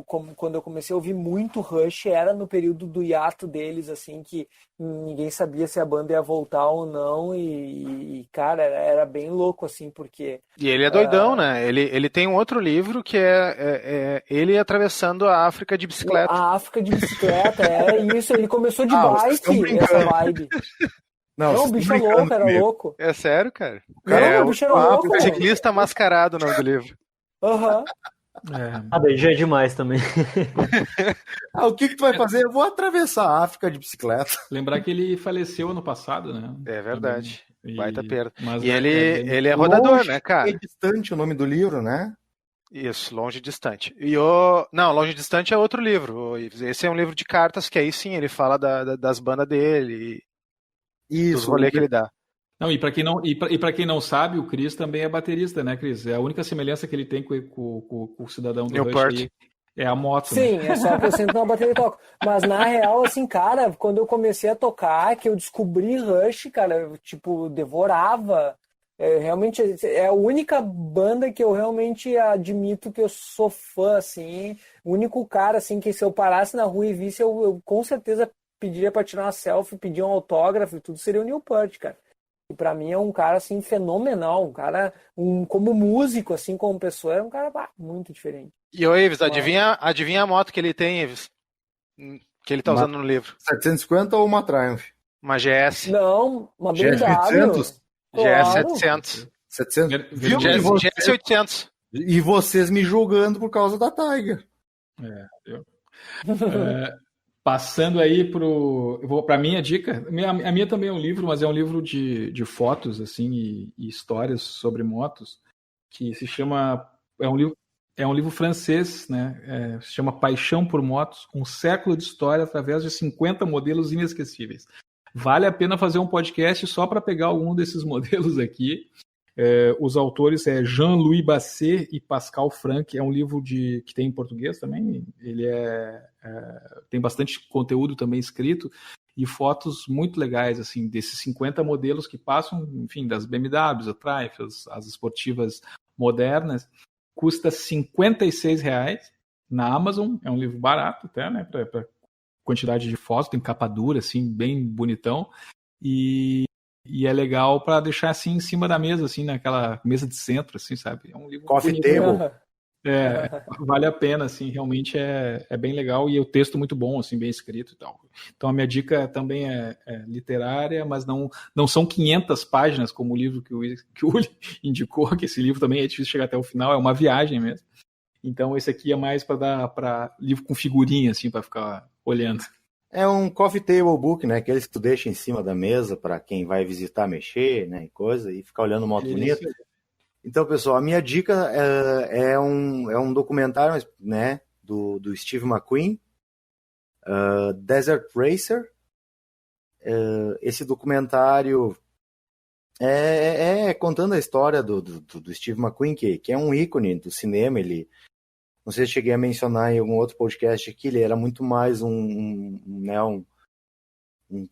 quando eu comecei a ouvir muito Rush, era no período do hiato deles, assim, que ninguém sabia se a banda ia voltar ou não, e cara, era bem louco, assim, porque... E ele é doidão, né? Ele tem um outro livro que é ele atravessando a África de bicicleta. A África de bicicleta, era isso, ele começou de bike, essa vibe. Não, o bicho é louco, era louco. É sério, cara? O bicho era louco. Ciclista Mascarado, o nome do livro. Aham. Daí já é demais também. O que tu vai fazer? Eu vou atravessar a África de bicicleta. Lembrar que ele faleceu ano passado, né? É verdade. Baita perda. Mas e ele é rodador, né, cara? É distante o nome do livro, né? Isso, Longe e Distante. Não, Longe e Distante é outro livro. Esse é um livro de cartas que aí sim ele fala das bandas dele e dos rolês que ele dá. Não, e para quem não sabe, o Chris também é baterista, né, Chris? É a única semelhança que ele tem com o cidadão do Rush aí é a moto. Sim, né? é só que eu sento na bateria e toco. Mas na real, assim, cara, quando eu comecei a tocar, que eu descobri Rush, cara, eu, tipo, devorava. Realmente é a única banda que eu realmente admito que eu sou fã, assim. O único cara, assim, que se eu parasse na rua e visse, eu com certeza pediria pra tirar uma selfie, pedir um autógrafo e tudo, seria o Neil Peart, cara. E pra mim é um cara, assim, fenomenal. Um cara, como músico, assim, como pessoa, é um cara muito diferente. E o Ives, adivinha a moto que ele tem, Ives? Que ele tá usando no livro. 750 ou uma Triumph? Uma GS. Não, uma BMW. GS 800? Claro. GS 700. 700? Viu? GS 800. E vocês me julgando por causa da Tiger. Passando aí para a minha dica, a minha também é um livro, mas é um livro de fotos assim e histórias sobre motos, que se chama, é um livro francês, né? Se chama Paixão por Motos, um século de história através de 50 modelos inesquecíveis. Vale a pena fazer um podcast só para pegar algum desses modelos aqui. Os autores é Jean-Louis Basset e Pascal Franck. É um livro que tem em português também. Ele tem bastante conteúdo também escrito e fotos muito legais assim desses 50 modelos que passam, enfim, das BMWs, a Triumph, as esportivas modernas. Custa R$56 na Amazon. É um livro barato até, né, para quantidade de fotos, tem capa dura assim, bem bonitão. E é legal para deixar assim em cima da mesa, assim, naquela mesa de centro, assim, sabe? É um livro Coffee bonito. table. Vale a pena, assim, realmente é bem legal e o texto muito bom, assim, bem escrito e tal. Então a minha dica também é literária, mas não são 500 páginas como o livro que o Uli indicou, que esse livro também é difícil chegar até o final, é uma viagem mesmo. Então esse aqui é mais para livro com figurinha, assim, para ficar olhando. É um coffee table book, né? Aqueles que tu deixa em cima da mesa para quem vai visitar, mexer, né? E coisa, e ficar olhando moto bonita. Então, pessoal, a minha dica é um documentário, né? Do Steve McQueen, Desert Racer. Esse documentário contando a história do Steve McQueen, que é um ícone do cinema. Ele, não sei se cheguei a mencionar em algum outro podcast aqui, ele era muito mais um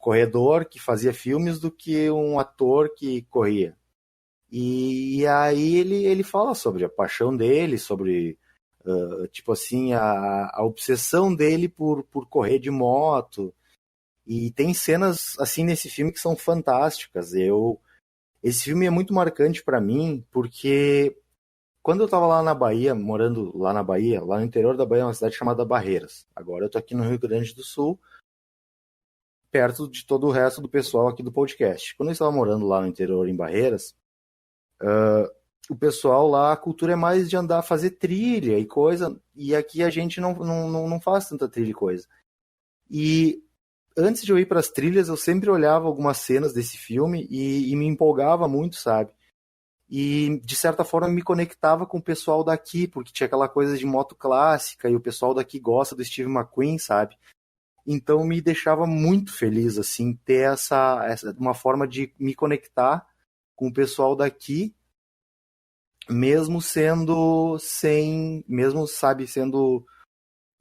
corredor que fazia filmes do que um ator que corria. E aí ele fala sobre a paixão dele, sobre tipo assim, a obsessão dele por correr de moto. E tem cenas assim nesse filme que são fantásticas. Esse filme é muito marcante para mim, porque quando eu estava lá na Bahia, morando lá na Bahia, lá no interior da Bahia, uma cidade chamada Barreiras. Agora eu estou aqui no Rio Grande do Sul, perto de todo o resto do pessoal aqui do podcast. Quando eu estava morando lá no interior, em Barreiras, o pessoal lá, a cultura é mais de andar, fazer trilha e coisa, e aqui a gente não faz tanta trilha e coisa. E antes de eu ir para as trilhas, eu sempre olhava algumas cenas desse filme e me empolgava muito, sabe? E, de certa forma, me conectava com o pessoal daqui, porque tinha aquela coisa de moto clássica, e o pessoal daqui gosta do Steve McQueen, sabe? Então, me deixava muito feliz, assim, ter uma forma de me conectar com o pessoal daqui, mesmo sendo sendo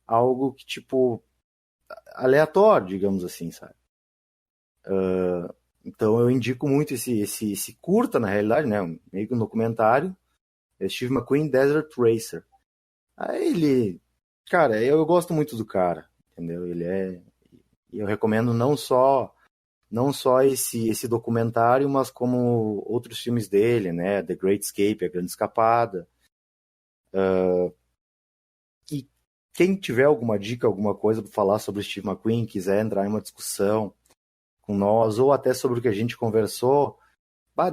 algo que, tipo, aleatório, digamos assim, sabe? Então eu indico muito esse curta, na realidade, né? Meio que um documentário. Steve McQueen, Desert Racer. Aí cara, eu gosto muito do cara, entendeu? Eu recomendo não só esse documentário, mas como outros filmes dele, né? The Great Escape, A Grande Escapada. E quem tiver alguma dica, alguma coisa para falar sobre o Steve McQueen, quiser entrar em uma discussão com nós, ou até sobre o que a gente conversou,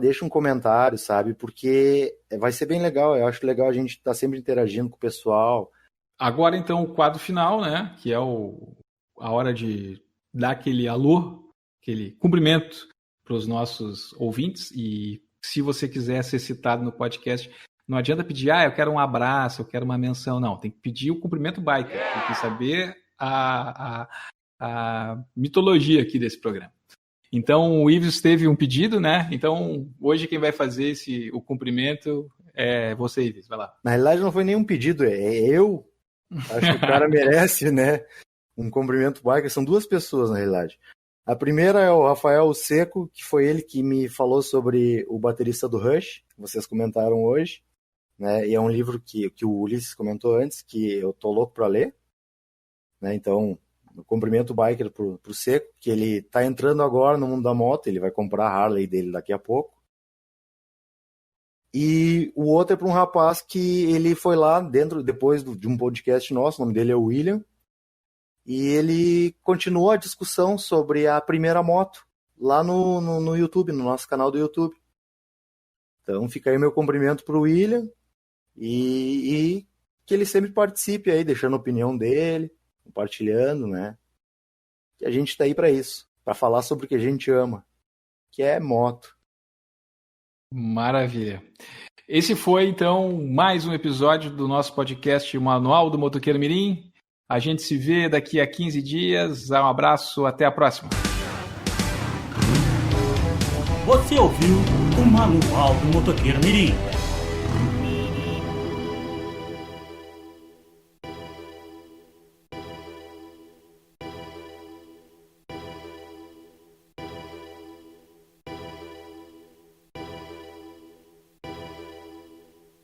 deixa um comentário, sabe? Porque vai ser bem legal. Eu acho legal a gente estar sempre interagindo com o pessoal. Agora, então, o quadro final, né? Que é a hora de dar aquele alô, aquele cumprimento para os nossos ouvintes. E se você quiser ser citado no podcast, Não adianta pedir, eu quero um abraço, eu quero uma menção. Não, tem que pedir o cumprimento biker. Tem que saber a mitologia aqui desse programa. Então, o Ives teve um pedido, né? Então, hoje quem vai fazer o cumprimento é você, Ives. Vai lá. Na realidade, não foi nenhum pedido, é eu. Acho que o cara merece, né? Um cumprimento biker. São duas pessoas, na realidade. A primeira é o Rafael Seco, que foi ele que me falou sobre o baterista do Rush, que vocês comentaram hoje, né? E é um livro que o Ulisses comentou antes, que eu tô louco para ler, né? Então, eu cumprimento o biker pro Seco, que ele tá entrando agora no mundo da moto, ele vai comprar a Harley dele daqui a pouco. E o outro é para um rapaz que ele foi lá depois de um podcast nosso, o nome dele é William, e ele continuou a discussão sobre a primeira moto lá no YouTube, no nosso canal do YouTube. Então fica aí meu cumprimento pro William e que ele sempre participe aí, deixando a opinião dele, compartilhando, né? Que a gente tá aí para isso, para falar sobre o que a gente ama, que é moto. Maravilha. Esse foi, então, mais um episódio do nosso podcast Manual do Motoqueiro Mirim. A gente se vê daqui a 15 dias. Um abraço, até a próxima. Você ouviu o Manual do Motoqueiro Mirim.